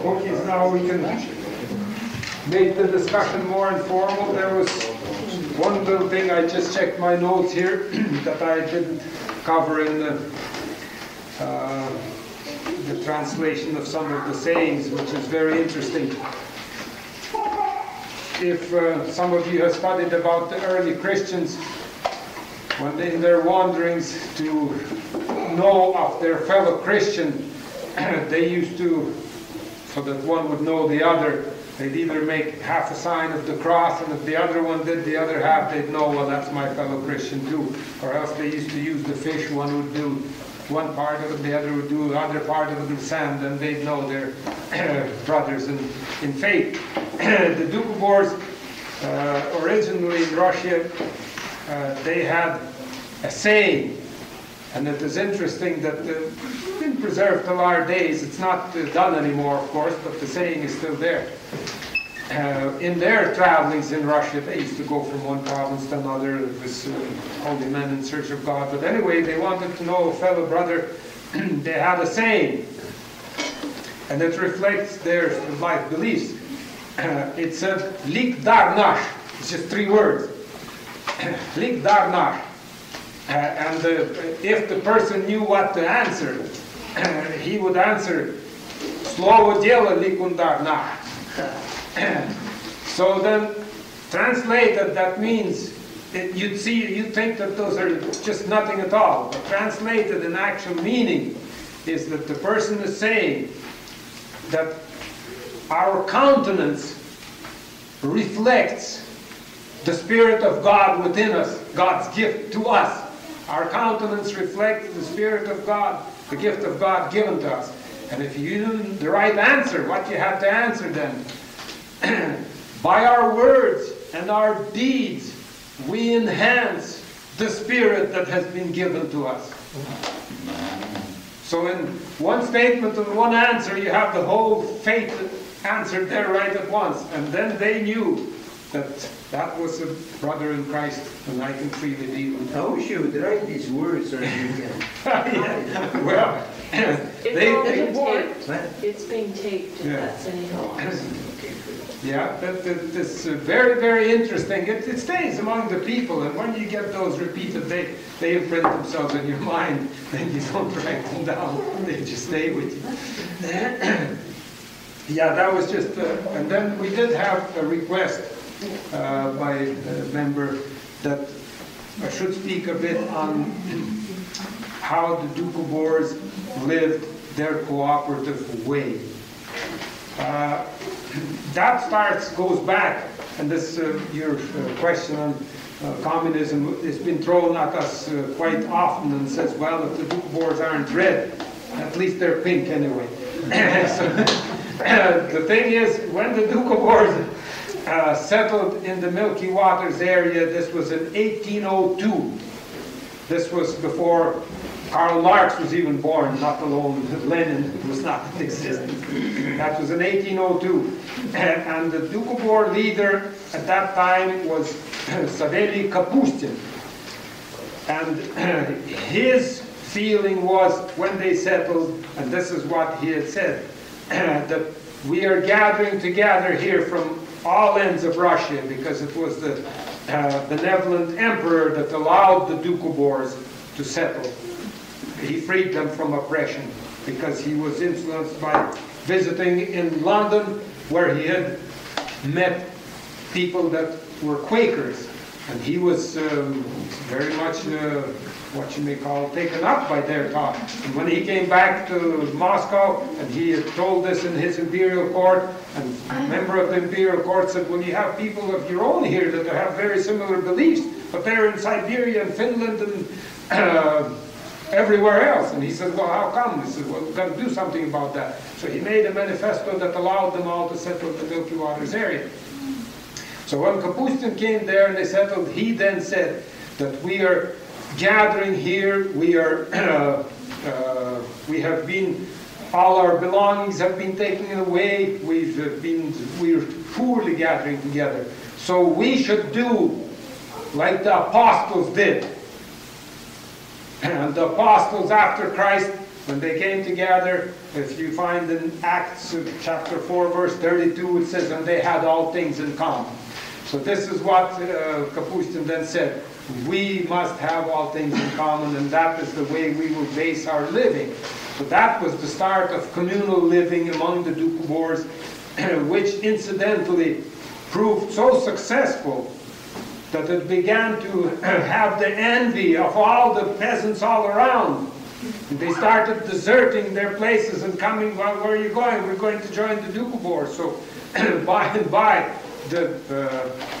Okay, now we can make the discussion more informal. There was one little thing, I just checked my notes here that I didn't cover in the translation of some of the sayings, which is very interesting. If some of you have studied about the early Christians, when they, in their wanderings to know of their fellow Christian, they used to, so that one would know the other, they'd either make half a sign of the cross, and if the other one did the other half, they'd know, well, that's my fellow Christian too. Or else they used to use the fish. One would do one part of it, the other would do the other part of it in sand, and they'd know they're brothers in faith. The Doukhobors, originally in Russia, they had a saying, and it is interesting that it's been preserved till our days. It's not done anymore, of course, but the saying is still there. In their travelings in Russia, they used to go from one province to another. It was holy men in search of God. But anyway, they wanted to know a fellow brother. They had a saying, and it reflects their life beliefs. It said, "Lik dar nash." It's just 3 words. "Lik dar nash." And if the person knew what to answer, he would answer, "Slovo delo likun dar nash." So then, translated, that means you'd think that those are just nothing at all. But translated in actual meaning is that the person is saying that our countenance reflects the Spirit of God within us, God's gift to us. Our countenance reflects the Spirit of God, the gift of God given to us. And if you knew the right answer, what you had to answer then, by our words and our deeds, we enhance the spirit that has been given to us. So in one statement and one answer, you have the whole faith answered there right at once. And then they knew that that was a brother in Christ, and I can freely deal with I wish you would write these words so you can. yeah. Well, It's all being taped. It's being taped, Yeah. that's anyhow. yeah, that's very, very interesting. It stays among the people, and when you get those repeated, they imprint themselves in your mind, and you don't write them down. They just stay with you. Yeah, that was just, and then we did have a request by a member that I should speak a bit on how the Doukhobors lived their cooperative way. That goes back, and this your question on communism has been thrown at us quite often, and says, well, if the Doukhobors aren't red, at least they're pink anyway. So, the thing is, when the Doukhobors settled in the Milky Waters area, this was in 1802. This was before Karl Marx was even born, not alone Lenin was not in existence. That was in 1802. And the Doukhobor leader at that time was Saveli Kapustin. And his feeling was, when they settled, and this is what he had said, that we are gathering together here from all ends of Russia, because it was the benevolent emperor that allowed the Doukhobors to settle. He freed them from oppression because he was influenced by visiting in London, where he had met people that were Quakers, and he was very much what you may call taken up by their talk. And when he came back to Moscow, and he had told this in his imperial court, and a member of the imperial court said, well, you have people of your own here that have very similar beliefs, but they're in Siberia and Finland and everywhere else. And he said, well, how come? He said, well, we've got to do something about that. So he made a manifesto that allowed them all to settle the Milky Waters area. So when Kapustin came there and they settled, he then said that we are gathering here, we have been, all our belongings have been taken away, we're poorly gathering together. So we should do like the apostles did. And the apostles after Christ, when they came together, if you find in Acts chapter 4 verse 32, it says, and they had all things in common. So this is what Kapustin then said. We must have all things in common, and that is the way we will base our living. So that was the start of communal living among the Doukhobors, which incidentally proved so successful that it began to have the envy of all the peasants all around. And they started deserting their places and coming, well, where are you going? We're going to join the Doukhobors. So by and by, the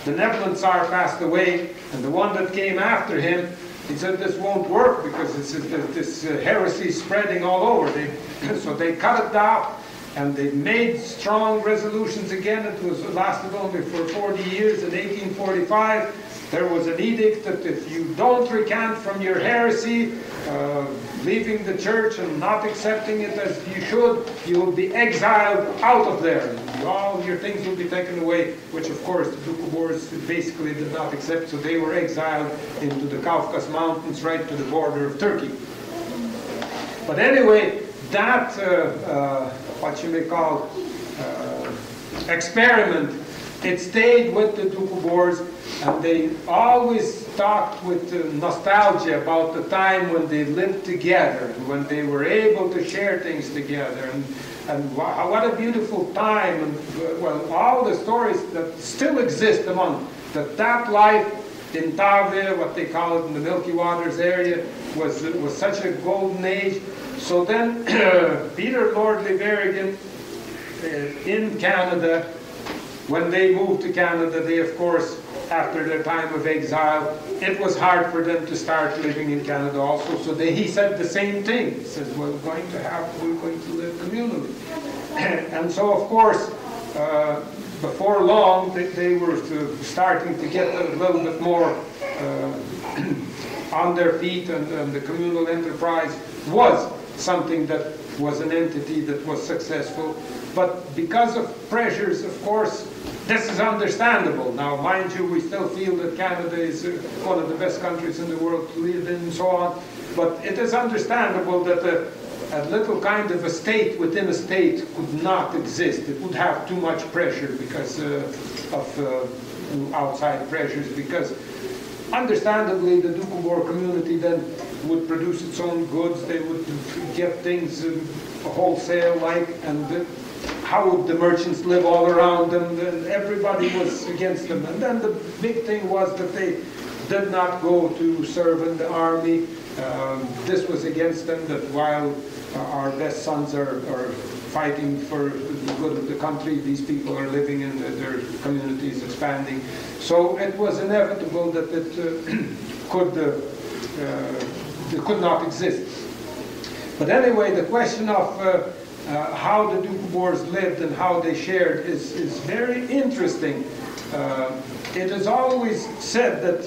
benevolent Tsar passed away, and the one that came after him, he said this won't work because this heresy is spreading all over. So they cut it down, and they made strong resolutions again. It lasted only for 40 years. In 1845, there was an edict that if you don't recant from your heresy, leaving the church and not accepting it as you should, you will be exiled out of there. All your things will be taken away, which of course the Doukhobors basically did not accept, so they were exiled into the Caucasus Mountains right to the border of Turkey. But anyway, that, what you may call experiment, it stayed with the Doukhobors, and they always talked with nostalgia about the time when they lived together, and when they were able to share things together, and what a beautiful time, and well, all the stories that still exist among that life in Tave, what they call it in the Milky Waters area, was such a golden age. So then Peter Lord Liverigan in Canada when they moved to Canada, they of course, after their time of exile, it was hard for them to start living in Canada also. So he said the same thing. He says, we're going to live communally. And so of course, before long, they were starting to get a little bit more on their feet, and the communal enterprise was something that was an entity that was successful. But because of pressures, of course, this is understandable. Now, mind you, we still feel that Canada is one of the best countries in the world to live in and so on. But it is understandable that a little kind of a state within a state could not exist. It would have too much pressure because of outside pressures. Because understandably, the Doukhobor community then would produce its own goods. They would get things wholesale, and how would the merchants live all around them? And everybody was against them. And then the big thing was that they did not go to serve in the army. This was against them, that while our best sons are fighting for the good of the country, these people are living in their communities, expanding. So it was inevitable that it could not exist. But anyway, the question of how the Doukhobors lived and how they shared is very interesting. It is always said that,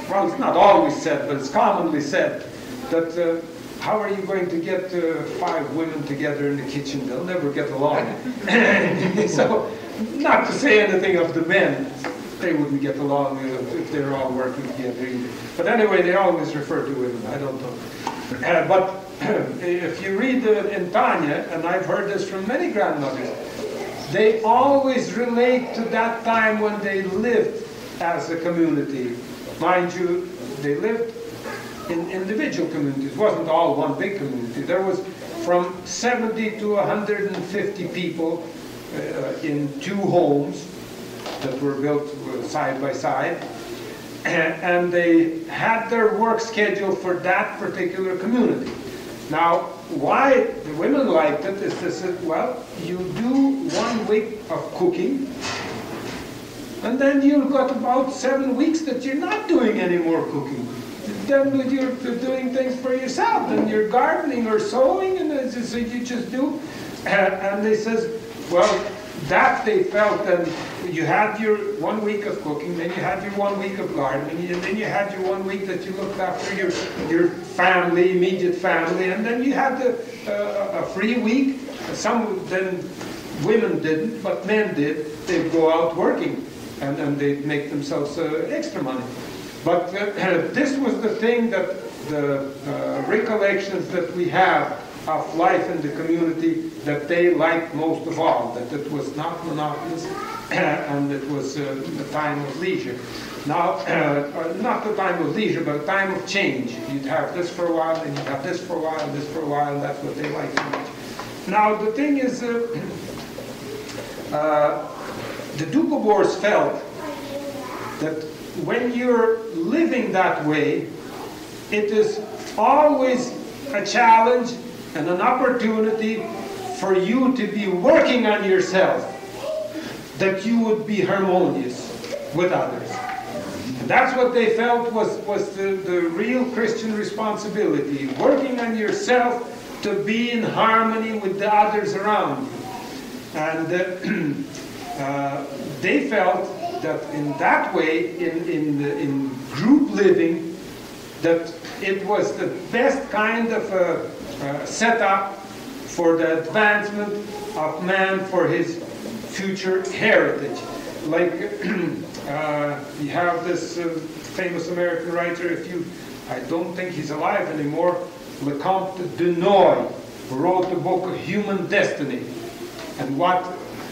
well, it's not always said, but it's commonly said that how are you going to get 5 women together in the kitchen? They'll never get along. So, not to say anything of the men, they wouldn't get along if they were all working together either. But anyway, they always refer to women. I don't know. But if you read in Tanya, and I've heard this from many grandmothers, they always relate to that time when they lived as a community. Mind you, they lived in individual communities. It wasn't all one big community. There was from 70 to 150 people in 2 homes that were built side by side. And they had their work schedule for that particular community. Now, why the women liked it is this, well, you do 1 week of cooking, and then you've got about 7 weeks that you're not doing any more cooking. Then you're doing things for yourself, and you're gardening or sewing, and so you just do. And they says, well, that they felt, and you had your 1 week of cooking, then you had your 1 week of gardening, and then you had your 1 week that you looked after your family, immediate family, and then you had a free week. Some then women didn't, but men did. They'd go out working, and they'd make themselves extra money. But this was the thing that the recollections that we have of life in the community that they liked most of all, that it was not monotonous and it was a time of leisure. Now, not the time of leisure, but a time of change. You'd have this for a while, and you'd have this for a while, and this for a while, and that's what they liked so much. Now, the thing is, the Doukhobors felt that when you're living that way, it is always a challenge and an opportunity for you to be working on yourself, that you would be harmonious with others. And that's what they felt was the real Christian responsibility, working on yourself to be in harmony with the others around you. And they felt that in that way, in group living, that it was the best kind of setup for the advancement of man for his future heritage. Like you have this famous American writer, I don't think he's alive anymore, Lecomte de Noy, who wrote the book Human Destiny. And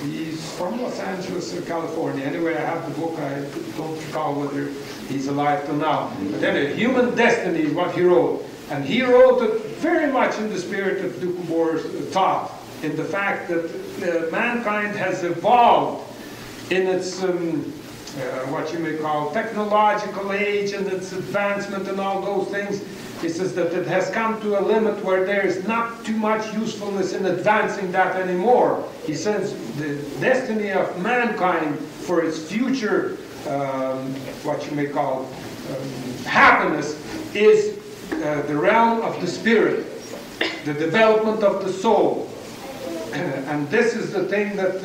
he's from Los Angeles, California. Anyway, I have the book. I don't recall whether he's alive till now. But anyway, Human Destiny is what he wrote. And he wrote it very much in the spirit of Doukhobor's thought, in the fact that mankind has evolved in its, what you may call, technological age and its advancement and all those things. He says that it has come to a limit where there is not too much usefulness in advancing that anymore. He says the destiny of mankind for its future, what you may call happiness, is the realm of the spirit, the development of the soul. And this is the thing that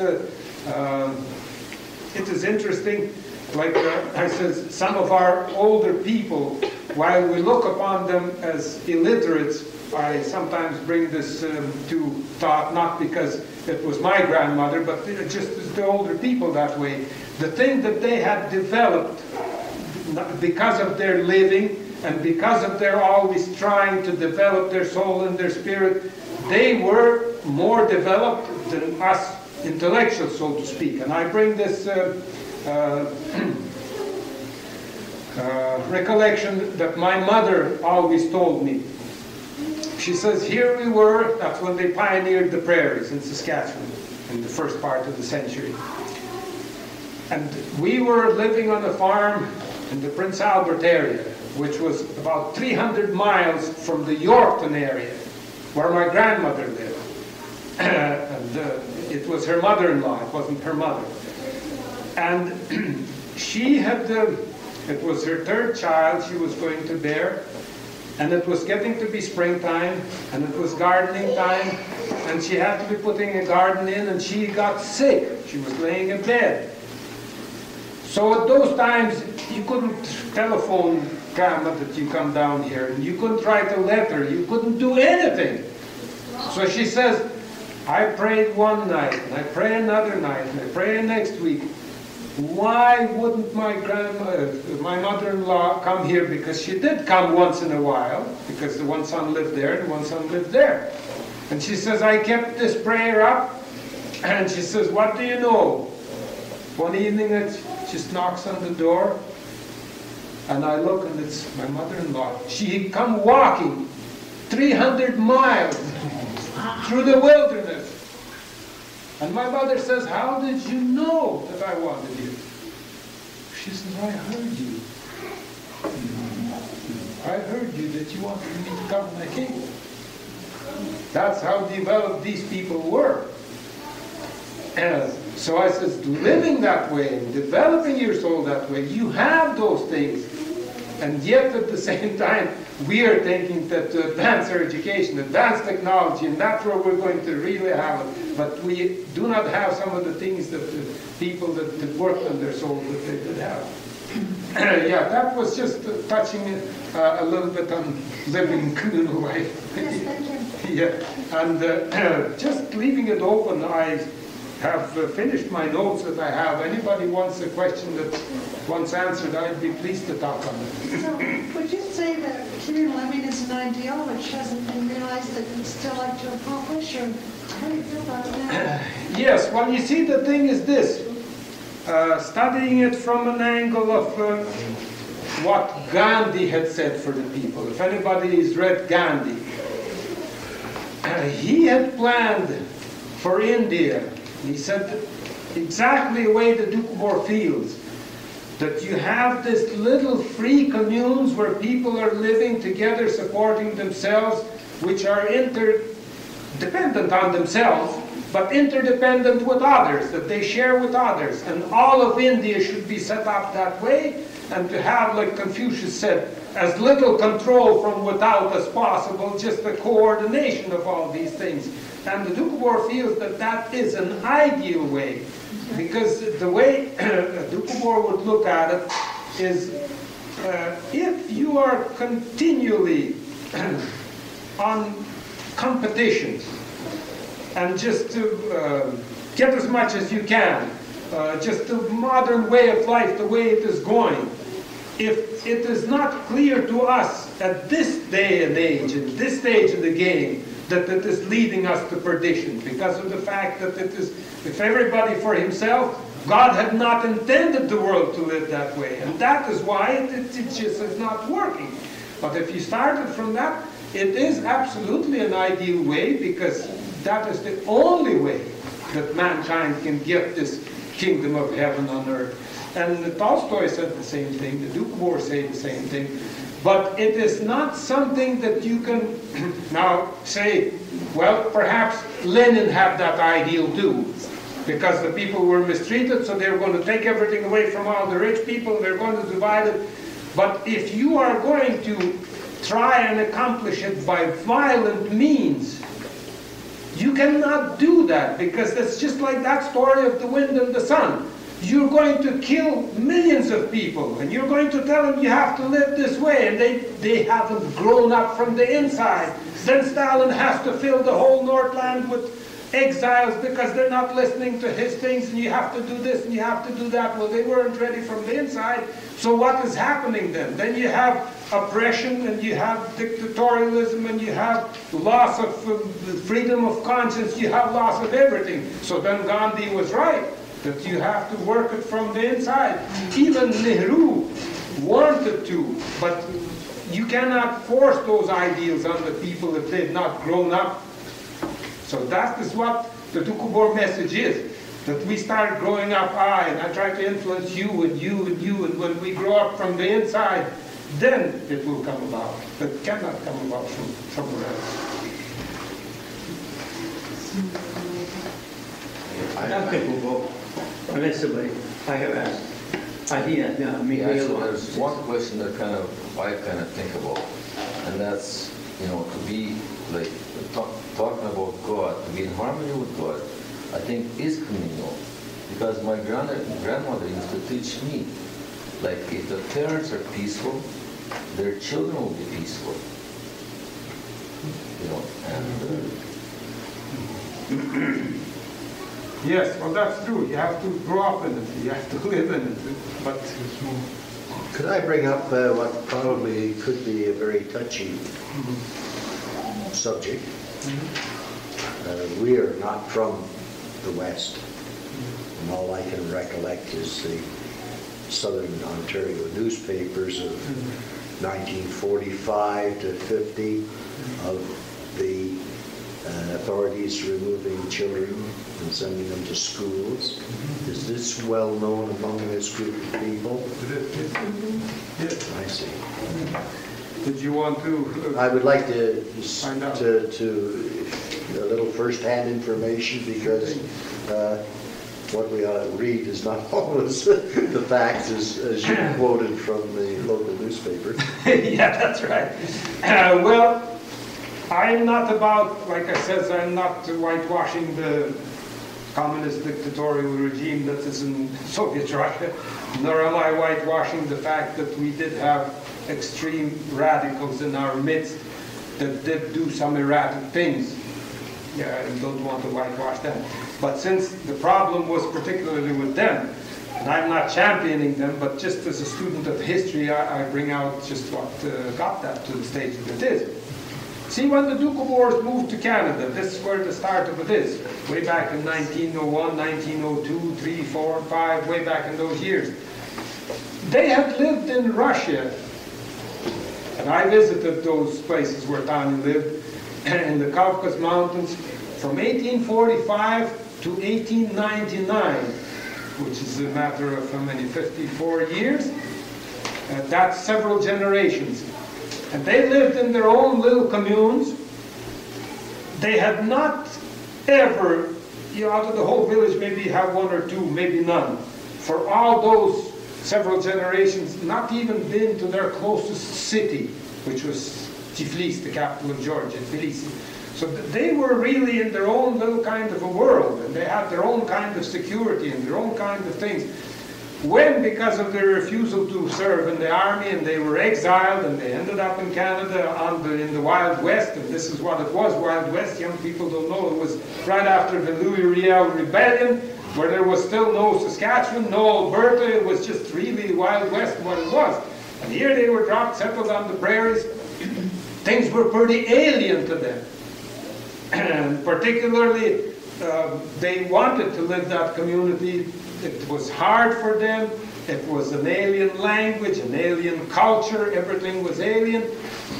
it is interesting. Like I said, some of our older people, while we look upon them as illiterates, I sometimes bring this to thought, not because it was my grandmother, but just as the older people that way. The thing that they had developed because of their living and because of their always trying to develop their soul and their spirit, they were more developed than us intellectuals, so to speak. And I bring this recollection that my mother always told me. She says, here we were, that's when they pioneered the prairies in Saskatchewan in the first part of the century. And we were living on a farm in the Prince Albert area, which was about 300 miles from the Yorkton area, where my grandmother lived. And it was her mother-in-law, it wasn't her mother. And she had, it was her third child she was going to bear, and it was getting to be springtime, and it was gardening time, and she had to be putting a garden in, and she got sick. She was laying in bed. So at those times, you couldn't telephone Grandma that you come down here, and you couldn't write a letter, you couldn't do anything. So she says, I prayed one night, and I pray another night, and I pray next week. Why wouldn't my mother-in-law come here? Because she did come once in a while, because the one son lived there and one son lived there. And she says, I kept this prayer up, and she says, what do you know? One evening it just knocks on the door, and I look, and it's my mother-in-law. She had come walking 300 miles through the wilderness. And my mother says, how did you know that I wanted you? She says, I heard you. I heard you that you wanted me to come and I came. That's how developed these people were. And so I says, living that way, and developing your soul that way, you have those things. And yet at the same time, we are thinking that to advance our education, advance technology, and that's where we're going to really have it. But we do not have some of the things that the people that worked on their souls that they did have. Yeah, that was just touching a little bit on living communal life. Yes, thank you. Yeah, and just leaving it open, I have finished my notes that I have. Anybody wants a question that wants answered, I'd be pleased to talk on it. So, would you say that communal living is an ideal which hasn't been realized that you'd still like to accomplish, or how do you feel about it now? Yes, well, you see, the thing is this. Studying it from an angle of what Gandhi had said for the people. If anybody has read Gandhi, he had planned for India. He said exactly the way the Doukhobor feels, that you have this little free communes where people are living together, supporting themselves, which are interdependent on themselves, but interdependent with others, that they share with others. And all of India should be set up that way, and to have, like Confucius said, as little control from without as possible, just the coordination of all these things. And the Doukhobor feels that that is an ideal way, because the way Doukhobor would look at it is, if you are continually on competition, and just to get as much as you can, just the modern way of life, the way it is going, if it is not clear to us at this day and age, at this stage of the game, that it is leading us to perdition, because of the fact that it is, if everybody for himself, God had not intended the world to live that way, and that is why it just is not working. But if you started from that, it is absolutely an ideal way, because that is the only way that mankind can get this kingdom of heaven on earth. And Tolstoy said the same thing, the Doukhobor say the same thing. But it is not something that you can now say, well, perhaps Lenin had that ideal too. because the people were mistreated, so they were going to take everything away from all the rich people, they're going to divide it. But if you are going to try and accomplish it by violent means, you cannot do that, because it's just like that story of the wind and the sun. You're going to kill millions of people, and you're going to tell them you have to live this way, and they haven't grown up from the inside. Then Stalin has to fill the whole Northland with exiles because they're not listening to his things, and you have to do this and you have to do that. Well, they weren't ready from the inside. So what is happening then? Then you have oppression, and you have dictatorialism, and you have loss of freedom of conscience, you have loss of everything. So then Gandhi was right, that you have to work it from the inside. Even Nehru wanted to, but you cannot force those ideals on the people if they've not grown up. So that is what the Doukhobor message is, that we start growing up, and I try to influence you and you and you, and when we grow up from the inside, then it will come about. But it cannot come about from somewhere else. I have asked. There's one question that I think about, and that's, to be like talking about God, to be in harmony with God, I think is communal. Because my grandmother used to teach me, like, if the parents are peaceful, their children will be peaceful. And Yes, well, that's true. You have to grow up in it. You have to live in it. But could I bring up what probably could be a very touchy subject? We are not from the West, and all I can recollect is the Southern Ontario newspapers of 1945 to 50 of the authorities removing children and sending them to schools. Is this well known among this group of people? yes. I see. Did you want to? I would like to find out. to a little first-hand information, because what we read is not always the facts as you quoted from the local newspaper. Yeah, that's right. Well, I'm not about, like I said, I'm not whitewashing the communist dictatorial regime that is in Soviet Russia, nor am I whitewashing the fact that we did have extreme radicals in our midst that did do some erratic things. Yeah, I don't want to whitewash them. But since the problem was particularly with them, and I'm not championing them, but just as a student of history, I bring out just what got that to the stage that it is. See, when the Doukhobors moved to Canada, this is where the start of it is. Way back in 1901, 1902, 3, 4, 5, way back in those years. They had lived in Russia, and I visited those places where Tanya lived, in the Caucasus Mountains, from 1845 to 1899, which is a matter of how many, 54 years? That's several generations. And they lived in their own little communes. They had not ever, out of the whole village, maybe have one or two, maybe none. For all those several generations, not even been to their closest city, which was Tiflis, the capital of Georgia, Tbilisi. So they were really in their own little kind of a world, and they had their own kind of security and their own kind of things. When, because of their refusal to serve in the army, and they were exiled, and they ended up in Canada in the Wild West, and this is what it was, Wild West, young people don't know, it was right after the Louis Riel Rebellion, where there was still no Saskatchewan, no Alberta, it was just really Wild West what it was. And here they were dropped, settled on the prairies. Things were pretty alien to them. And particularly, they wanted to live that community. It was hard for them. It was an alien language, an alien culture. Everything was alien.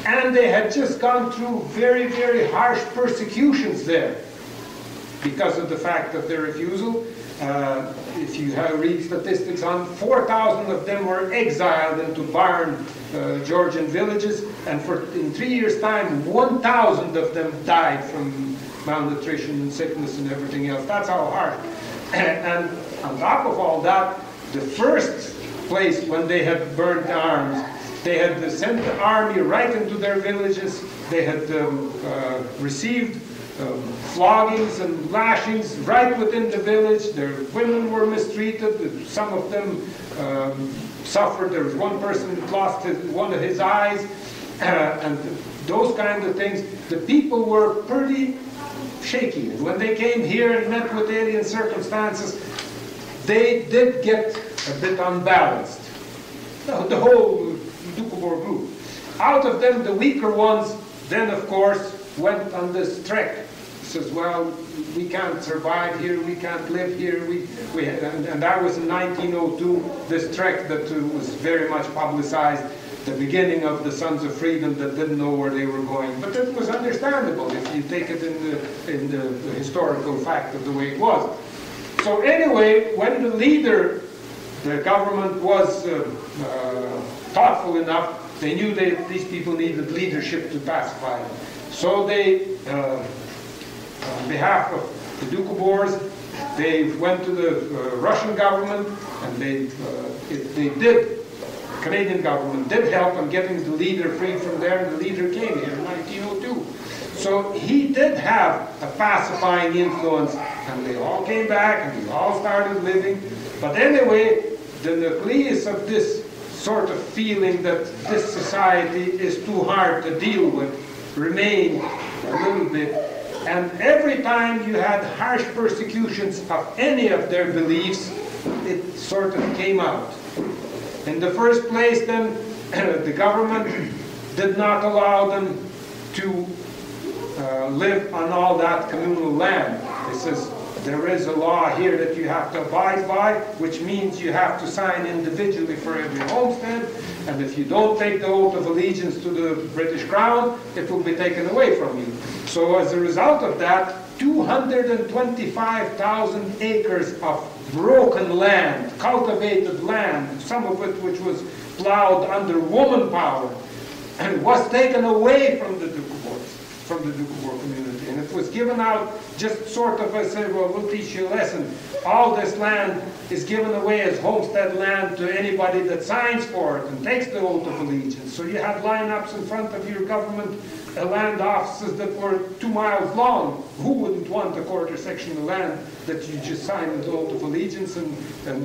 And they had just gone through very, very harsh persecutions there because of the fact of their refusal. If you read statistics on 4,000 of them were exiled into barren Georgian villages, and in 3 years' time, 1,000 of them died from malnutrition and sickness and everything else. That's how hard. And on top of all that, the first place when they had burned arms, they had sent the army right into their villages. They had received floggings and lashings right within the village. Their women were mistreated. Some of them suffered. There was one person who lost one of his eyes, and those kind of things. The people were pretty shaky. And when they came here and met with alien circumstances, they did get a bit unbalanced. The whole Doukhobor group. Out of them, the weaker ones then, of course, went on this trek. Says, well, we can't survive here, we can't live here. And that was in 1902, this trek that was very much publicized, the beginning of the Sons of Freedom that didn't know where they were going. But it was understandable if you take it in the historical fact of the way it was. So anyway, when the leader, the government was thoughtful enough, they knew that these people needed leadership to pacify them. So they, on behalf of the Doukhobors, they went to the Russian government, and the Canadian government did help in getting the leader free from there, and the leader came here in 1902. So he did have a pacifying influence, and they all came back, and we all started living. But anyway, the nucleus of this sort of feeling that this society is too hard to deal with remained a little bit. And every time you had harsh persecutions of any of their beliefs, it sort of came out. In the first place, then, the government did not allow them to live on all that communal land. It says, there is a law here that you have to abide by, which means you have to sign individually for every homestead, and if you don't take the oath of allegiance to the British Crown, it will be taken away from you. So as a result of that, 225,000 acres of broken land, cultivated land, some of it which was plowed under woman power, and was taken away from the Doukhobors, from the Doukhobor community. And it was given out just sort of as, well, we'll teach you a lesson. All this land is given away as homestead land to anybody that signs for it and takes the oath of allegiance. So you had lineups in front of your government land offices that were 2 miles long. Who wouldn't want a quarter section of land that you just signed the oath of allegiance and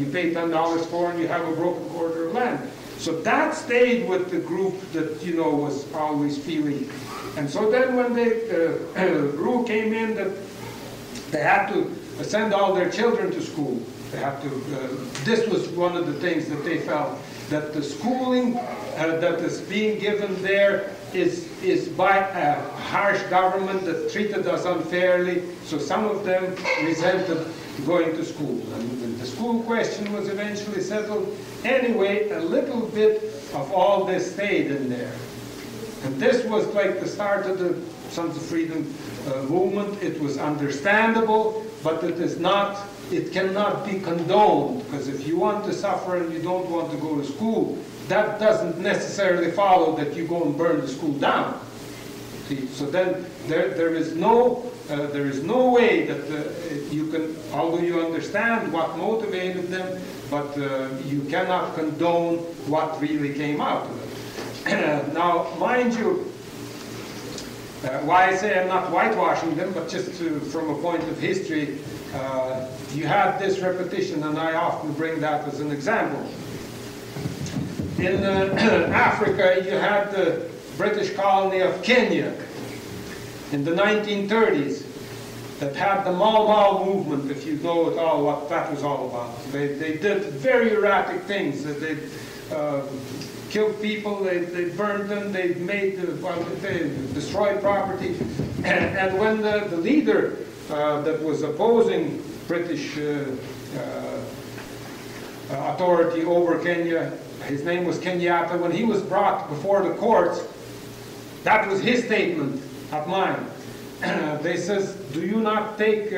you pay $10 for, and you have a broken quarter of land? So that stayed with the group that, you know, was always feeling. And so then when the rule came in that they had to send all their children to school, they had to, this was one of the things that they felt, that the schooling that is being given there is by a harsh government that treated us unfairly. So some of them resented going to school. And the school question was eventually settled. Anyway, a little bit of all this stayed in there. And this was like the start of the Sons of Freedom movement. It was understandable, but it is not, it cannot be condoned, because if you want to suffer and you don't want to go to school, that doesn't necessarily follow that you go and burn the school down. See, so then there is no way that you can, although you understand what motivated them, but you cannot condone what really came out of it. Now, mind you, why I say I'm not whitewashing them, but just from a point of history, you had this repetition, and I often bring that as an example. In Africa, you had the British colony of Kenya in the 1930s that had the Mau Mau movement, if you know at all what that was all about. They did very erratic things. They killed people, they burned them, they made, they destroyed property. And when the leader that was opposing British authority over Kenya, his name was Kenyatta, when he was brought before the courts, that was his statement, not mine. They says, do you not take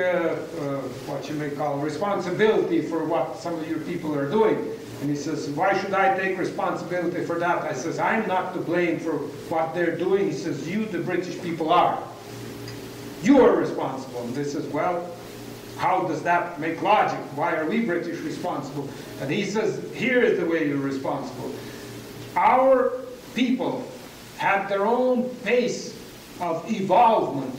what you may call responsibility for what some of your people are doing? And he says, why should I take responsibility for that? I says, I'm not to blame for what they're doing. He says, you, the British people, are. You are responsible. And they says, well, how does that make logic? Why are we British responsible? And he says, here is the way you're responsible. Our people had their own pace of evolvement.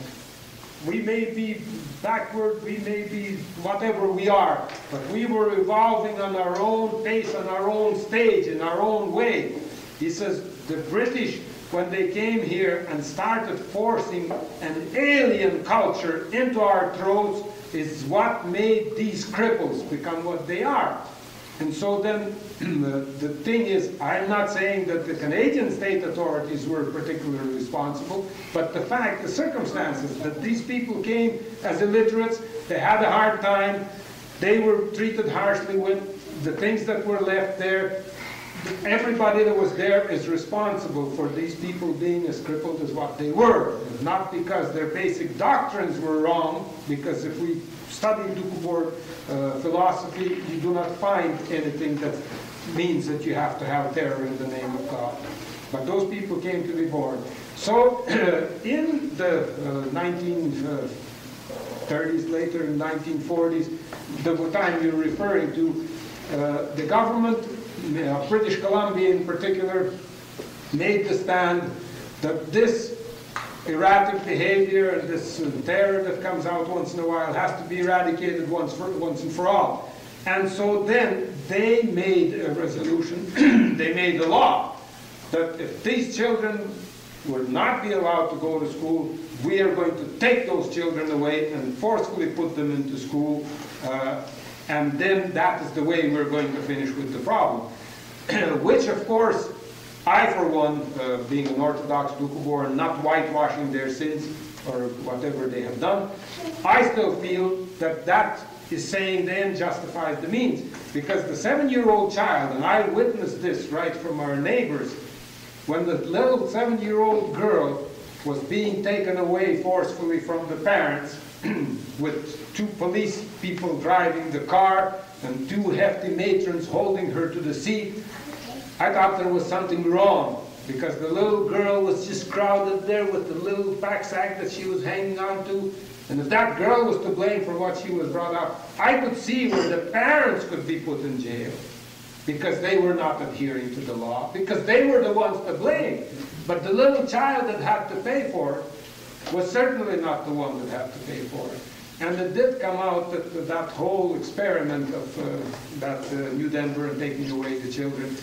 We may be backward, we may be whatever we are, but we were evolving on our own pace, on our own stage, in our own way. He says, the British, when they came here and started forcing an alien culture into our throats, is what made these cripples become what they are. And so then, the thing is, I'm not saying that the Canadian state authorities were particularly responsible, but the fact, the circumstances that these people came as illiterates, they had a hard time, they were treated harshly with the things that were left there. Everybody that was there is responsible for these people being as crippled as what they were. Not because their basic doctrines were wrong, because if we study Doukhobor philosophy, you do not find anything that means that you have to have terror in the name of God. But those people came to be born. So in the 1930s, later in 1940s, the time you're referring to, the government, British Columbia in particular, made the stand that this erratic behavior and this terror that comes out once in a while has to be eradicated once and for all. And so then they made a resolution, they made a law, that if these children would not be allowed to go to school, we are going to take those children away and forcefully put them into school, and then that is the way we're going to finish with the problem. Which, of course, I, for one, being an Orthodox Doukhobor and not whitewashing their sins or whatever they have done, I still feel that that is saying the end justifies the means. Because the 7-year-old child, and I witnessed this right from our neighbors, when the little 7-year-old girl was being taken away forcefully from the parents, with 2 police people driving the car and 2 hefty matrons holding her to the seat, I thought there was something wrong, because the little girl was just crowded there with the little pack-sack that she was hanging on to. And if that girl was to blame for what she was brought up, I could see where the parents could be put in jail, because they were not adhering to the law, because they were the ones to blame. But the little child that had to pay for it was certainly not the one that had to pay for it. And it did come out that that whole experiment of New Denver and taking away the children,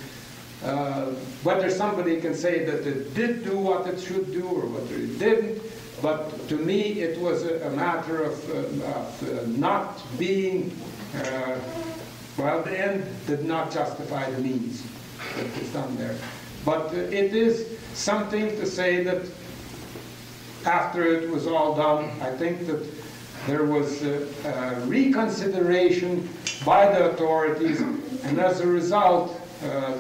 whether somebody can say that it did do what it should do or whether it didn't, but to me it was a matter of not being, well, the end did not justify the means that was done there. But it is something to say that after it was all done, I think that there was reconsideration by the authorities, and as a result,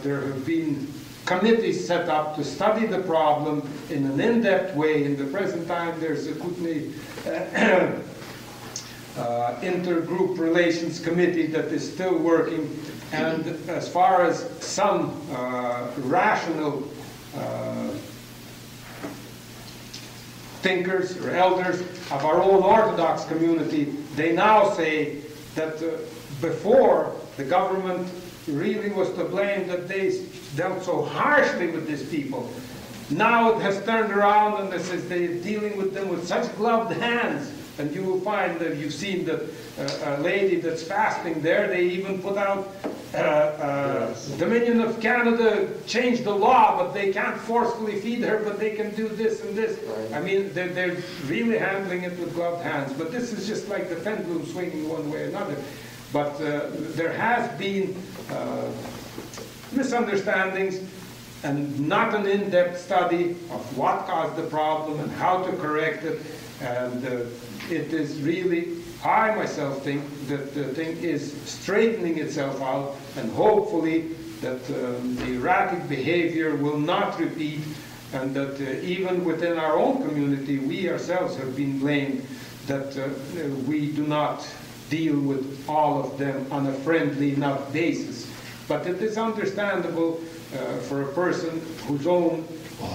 there have been committees set up to study the problem in an in-depth way. In the present time, there's a Kootenai intergroup relations committee that is still working, and as far as some rational thinkers or elders of our own Orthodox community, they now say that before the government really was to blame that they dealt so harshly with these people. Now it has turned around and this is they're dealing with them with such gloved hands. And you will find that you've seen that a lady that's fasting there, they even put out Dominion of Canada changed the law, but they can't forcefully feed her, but they can do this and this. Right. I mean, they're really handling it with gloved hands. But this is just like the pendulum swinging one way or another. But there has been misunderstandings and not an in-depth study of what caused the problem and how to correct it. And it is really, I myself think that the thing is straightening itself out, and hopefully that the erratic behavior will not repeat, and that even within our own community, we ourselves have been blamed that we do not deal with all of them on a friendly enough basis. But it is understandable for a person whose own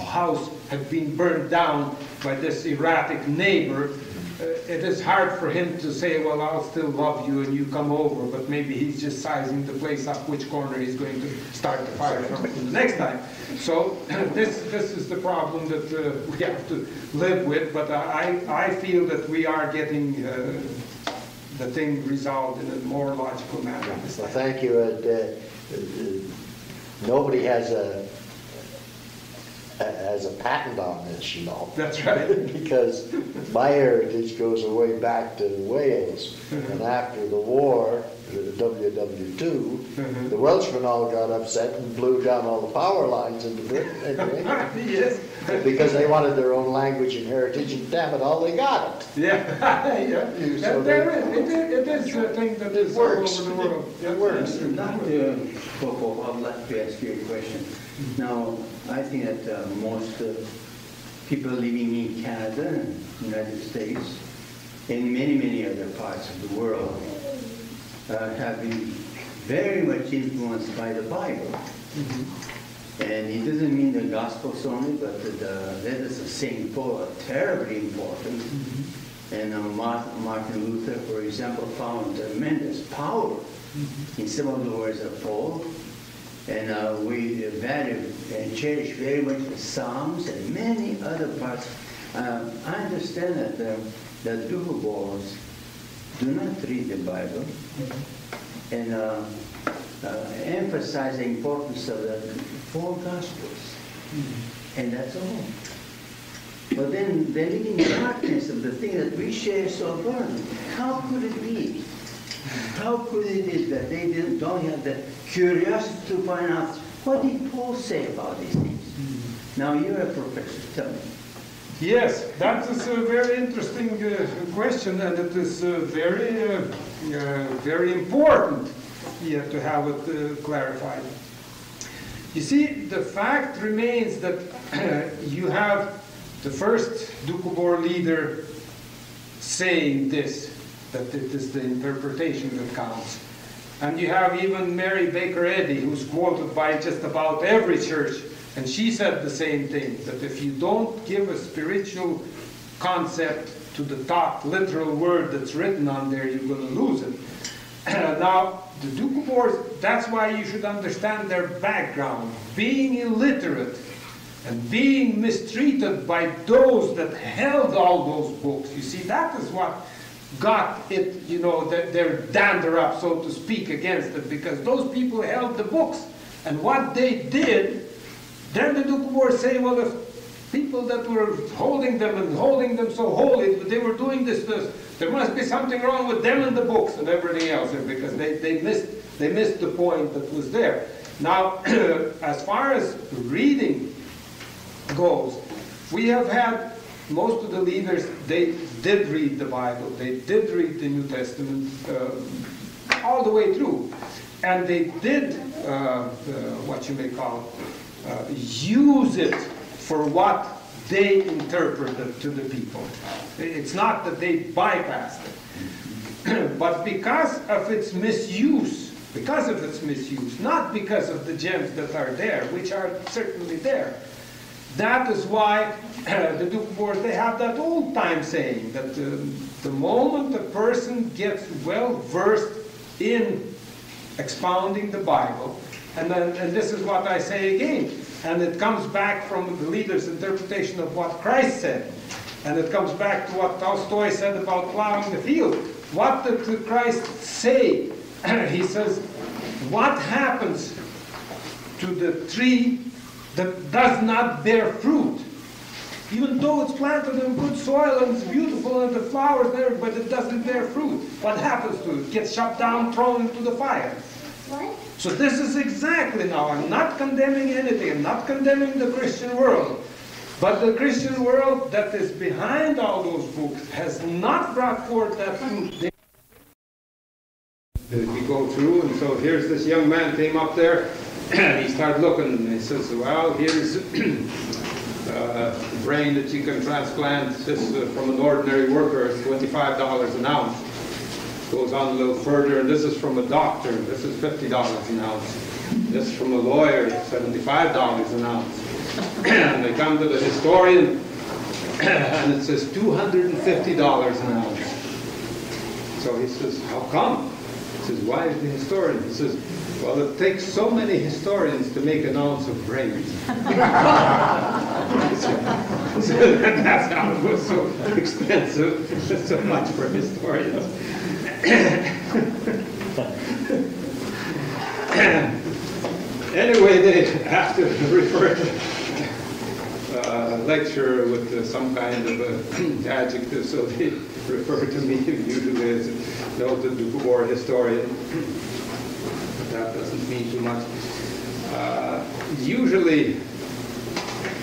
house had been burned down by this erratic neighbor, it is hard for him to say, well, I'll still love you and you come over, but maybe he's just sizing the place up which corner he's going to start the fire from the next time. So this is the problem that we have to live with, but I feel that we are getting the thing resolved in a more logical manner. Well, thank you. Nobody has a patent on this, you know. That's right. Because my heritage goes way back to Wales. And after the war, the WW2, the Welshmen all got upset and blew down all the power lines into Britain. Yes. Because they wanted their own language and heritage, and damn it, all they got it. Yeah. Yeah. So it is a thing that is all over the world. It works. Dr. Popoff, I'd like to ask you a question. Now, I think that most people living in Canada, United States, and many other parts of the world have been very much influenced by the Bible. And it doesn't mean the Gospels only, but the letters of St. Paul are terribly important. And Martin Luther, for example, found tremendous power in some of the words of Paul. And we value and cherish very much the Psalms and many other parts. I understand that the Doukhobors do not read the Bible and emphasize the importance of the four Gospels. And that's all. But then they live in the darkness of the thing that we share so burdened. How could it be? How could it be that they don't have the curiosity to find out what did Paul say about these things? Now you're a professor, tell me. Yes, that is a very interesting question, and it is very important here to have it clarified. You see, the fact remains that you have the first Doukhobor leader saying this, that it is the interpretation that counts. And you have even Mary Baker Eddy, who's quoted by just about every church, and she said the same thing, that if you don't give a spiritual concept to the top literal word that's written on there, you're going to lose it. Now, the Doukhobors, that's why you should understand their background. Being illiterate and being mistreated by those that held all those books, you see, that is what got it, you know, their dander up, so to speak, against it, because those people held the books. And what they did, then the Doukhobors say, well, the people that were holding them and holding them so holy, they were doing this, there must be something wrong with them and the books and everything else, because they missed the point that was there. Now, as far as reading goes, we have had most of the leaders, they did read the Bible, they did read the New Testament all the way through. And they did, what you may call, use it for what they interpreted to the people. It's not that they bypassed it. But because of its misuse, not because of the gems that are there, which are certainly there, that is why the Doukhobors, they have that old time saying that the moment a person gets well versed in expounding the Bible, and this is what I say again, and it comes back from the leader's interpretation of what Christ said, and it comes back to what Tolstoy said about plowing the field. What did Christ say? He says, what happens to the tree that does not bear fruit? Even though it's planted in good soil and it's beautiful and the flowers there, but it doesn't bear fruit. What happens to it? It gets shut down, thrown into the fire. What? So this is exactly now, I'm not condemning anything, I'm not condemning the Christian world. But the Christian world that is behind all those books has not brought forth that fruit. We go through, and so here's this young man came up there, and he started looking, and he says, well, here's brain that you can transplant. This from an ordinary worker, it's $25 an ounce. Goes on a little further, and this is from a doctor. This is $50 an ounce. This is from a lawyer, $75 an ounce. And they come to the historian, and it says $250 an ounce. So he says, how come? He says, why is the historian? He says, well, it takes so many historians to make an ounce of brains. So that's how it was so expensive, so much for historians. Anyway, they have to refer to lecture with some kind of adjective, so they refer to me usually as a noted Doukhobor historian. But that doesn't mean too much. Usually,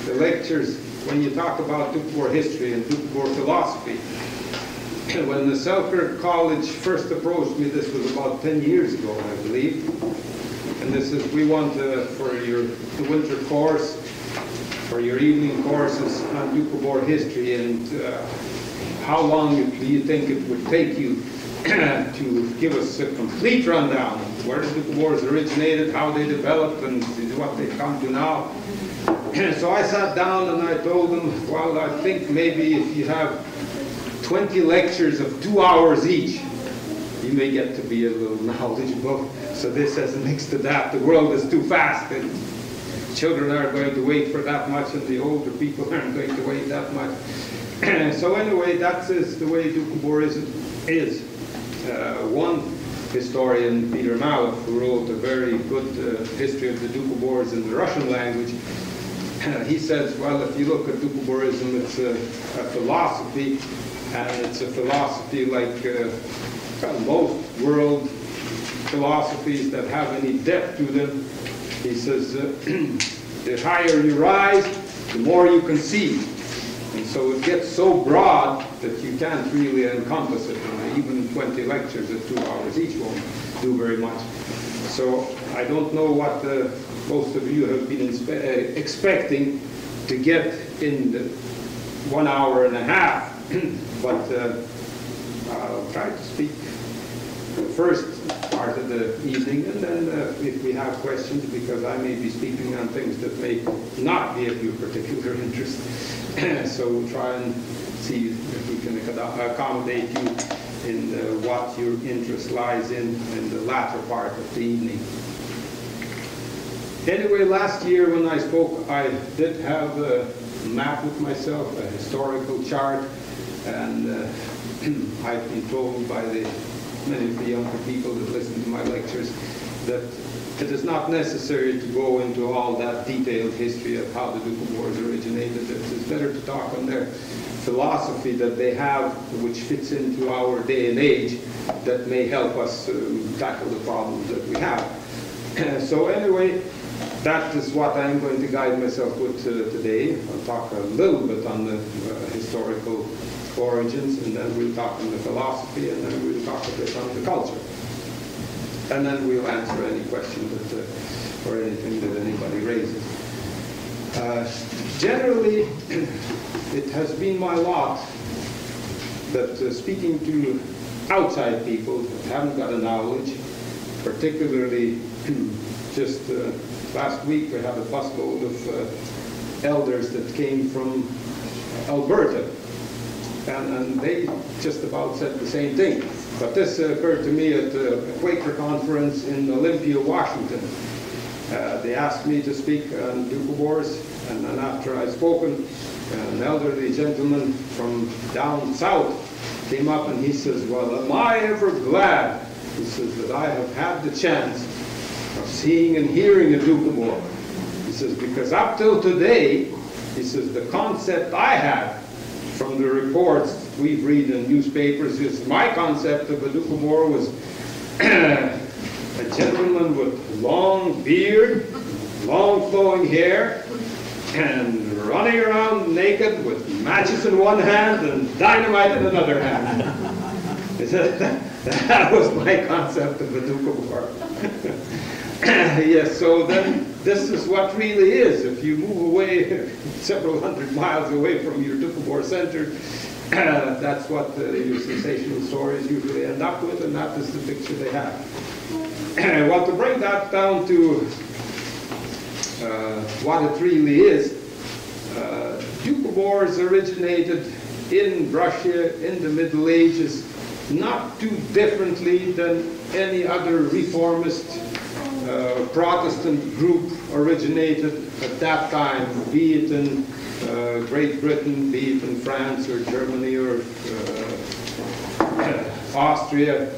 the lectures, when you talk about Doukhobor history and Doukhobor philosophy, when the Selkirk College first approached me, this was about 10 years ago, I believe. And this is, we want for the winter course, for your evening courses on Doukhobor history, and how long do you think it would take you to give us a complete rundown of where the Doukhobors originated, how they developed, and what they've come to now. So I sat down and I told them, well, I think maybe if you have 20 lectures of 2 hours each, you may get to be a little knowledgeable. So this says next to that, the world is too fast, and children aren't going to wait for that much, and the older people aren't going to wait that much. So anyway, that is the way Doukhoborism is. One historian, Peter Maloff, who wrote a very good history of the Doukhobors in the Russian language, he says, well, if you look at Doukhoborism, it's a philosophy, and it's a philosophy like most world philosophies that have any depth to them. He says, the higher you rise, the more you can see. And so it gets so broad that you can't really encompass it. And even 20 lectures at 2 hours each won't do very much. So I don't know what most of you have been expecting to get in the 1 hour and a half, but I'll try to speak the first part of the evening, and then if we have questions, because I may be speaking on things that may not be of your particular interest. So we'll try and see if we can accommodate you in what your interest lies in the latter part of the evening. Anyway, last year when I spoke, I did have a map with myself, a historical chart, and I've been told by many of the younger people that listen to my lectures that it is not necessary to go into all that detailed history of how the Doukhobors originated. It's better to talk on their philosophy that they have, which fits into our day and age, that may help us tackle the problems that we have. So anyway, that is what I'm going to guide myself with today. I'll talk a little bit on the historical origins, and then we'll talk on the philosophy, and then we'll talk a bit on the culture. And then we'll answer any question or anything that anybody raises. Generally, it has been my lot that speaking to outside people that haven't got a knowledge, particularly just last week we had a busload of elders that came from Alberta. And they just about said the same thing. But this occurred to me at a Quaker conference in Olympia, Washington. They asked me to speak on Doukhobors, and then after I'd spoken, an elderly gentleman from down south came up and he says, well, am I ever glad, he says, that I have had the chance of seeing and hearing a Doukhobor. He says, because up till today, he says, the concept I had from the reports we've read in newspapers is my concept of a Doukhobor was a gentleman with long beard, long flowing hair, and running around naked with matches in one hand and dynamite in another hand. He said, that was my concept of a Doukhobor. Yes, so then this is what really is. If you move away several hundred miles away from your Doukhobor center, that's what your sensational stories usually end up with, and that is the picture they have. Well, to bring that down to what it really is, Doukhobor Doukhobors originated in Russia in the Middle Ages, not too differently than any other reformist Protestant group originated at that time, be it in Great Britain, be it in France or Germany or Austria.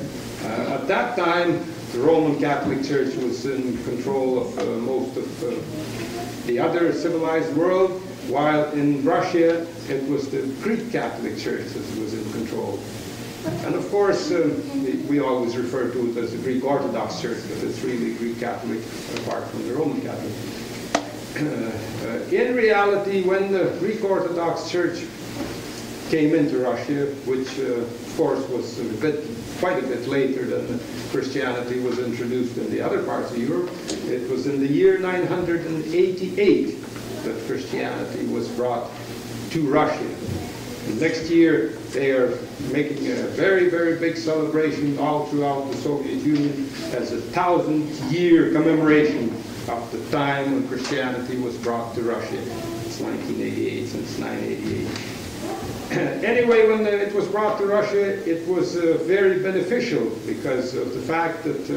At that time, the Roman Catholic Church was in control of most of the other civilized world, while in Russia it was the Greek Catholic Church that was in control. And of course, we always refer to it as the Greek Orthodox Church, but it's really Greek Catholic apart from the Roman Catholic. In reality, when the Greek Orthodox Church came into Russia, which of course was quite a bit later than Christianity was introduced in the other parts of Europe, it was in the year 988 that Christianity was brought to Russia. And next year, they are making a very, very big celebration all throughout the Soviet Union as a 1,000-year commemoration of the time when Christianity was brought to Russia. It's 1988, since 988. Anyway, when it was brought to Russia, it was very beneficial because of the fact that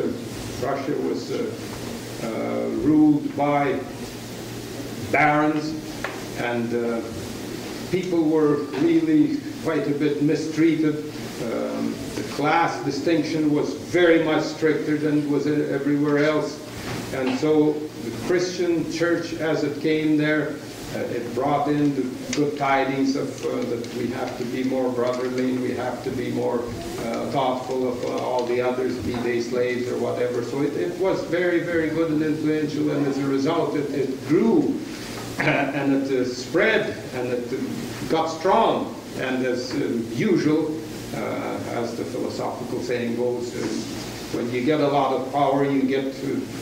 Russia was ruled by barons, and people were really quite a bit mistreated. The class distinction was very much stricter than it was everywhere else. And so the Christian church, as it came there, it brought in the good tidings of that we have to be more brotherly, we have to be more thoughtful of all the others, be they slaves or whatever. So it was very, very good and influential, and as a result it grew and it spread and it got strong. And as usual, as the philosophical saying goes, when you get a lot of power, you get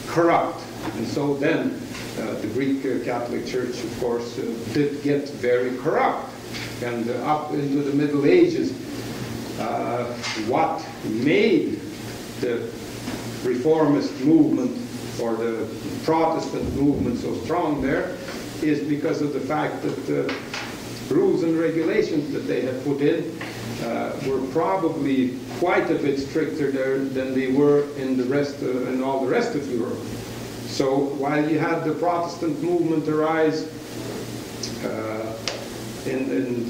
corrupt. And so then the Greek Catholic Church, of course, did get very corrupt. And up into the Middle Ages, what made the reformist movement or the Protestant movement so strong there is because of the fact that the rules and regulations that they had put in were probably quite a bit stricter there than they were in the rest in all the rest of Europe. So while you had the Protestant movement arise in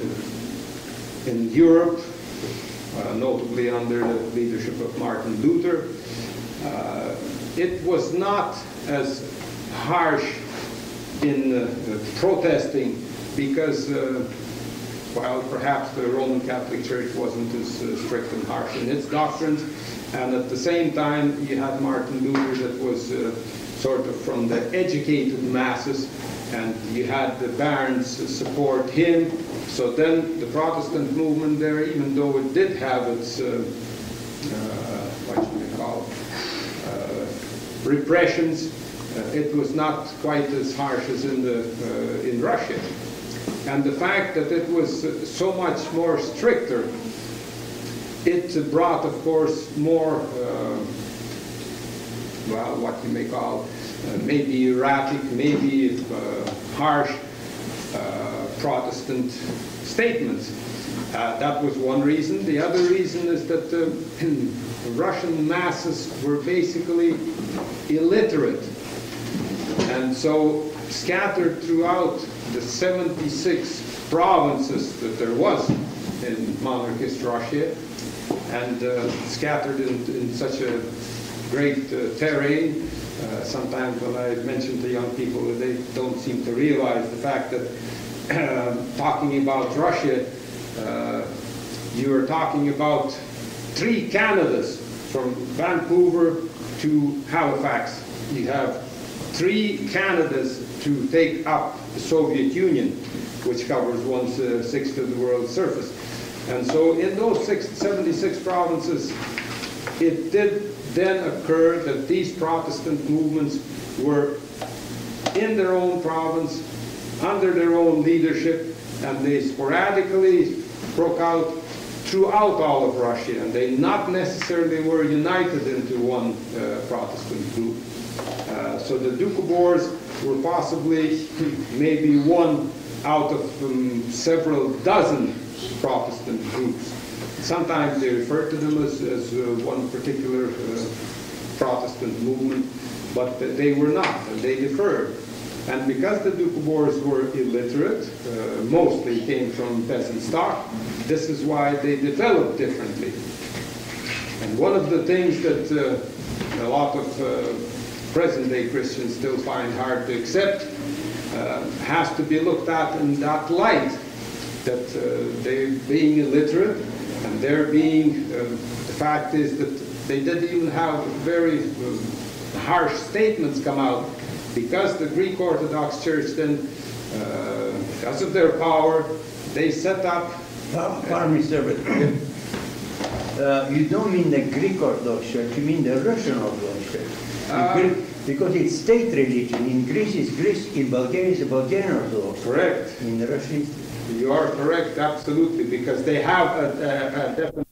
Europe, notably under the leadership of Martin Luther, it was not as harsh in protesting because while perhaps the Roman Catholic Church wasn't as strict and harsh in its doctrines, and at the same time you had Martin Luther that was sort of from the educated masses, and you had the barons support him. So then the Protestant movement there, even though it did have its what should we call repressions, it was not quite as harsh as in Russia. And the fact that it was so much more stricter, it brought, of course, more, well, what you may call maybe erratic, maybe harsh Protestant statements. That was one reason. The other reason is that the Russian masses were basically illiterate. And so scattered throughout the 76 provinces that there was in monarchist Russia, and scattered in such a great terrain. Sometimes when I mention to young people, they don't seem to realize the fact that talking about Russia, you are talking about 3 Canadas from Vancouver to Halifax. You have 3 Canadas to take up the Soviet Union, which covers 1/6 of the world's surface. And so in those 76 provinces, it did then occur that these Protestant movements were in their own province, under their own leadership, and they sporadically broke out throughout all of Russia, and they not necessarily were united into one Protestant group. So the Doukhobors were possibly maybe one out of several dozen Protestant groups. Sometimes they refer to them as one particular Protestant movement, but they were not, and they differed. And because the Doukhobors were illiterate, mostly came from peasant stock, this is why they developed differently. And one of the things that a lot of present-day Christians still find hard to accept has to be looked at in that light, that they being illiterate, and there being, the fact is that they didn't even have very harsh statements come out, because the Greek Orthodox Church then, because of their power, they set up... Pardon me, sir, but you don't mean the Greek Orthodox Church, you mean the Russian Orthodox Church. Because it's state religion. In Greece it's Greece, in Bulgaria it's the Bulgarian Orthodox. Correct. In Russia it's... You are correct, absolutely, because they have a definite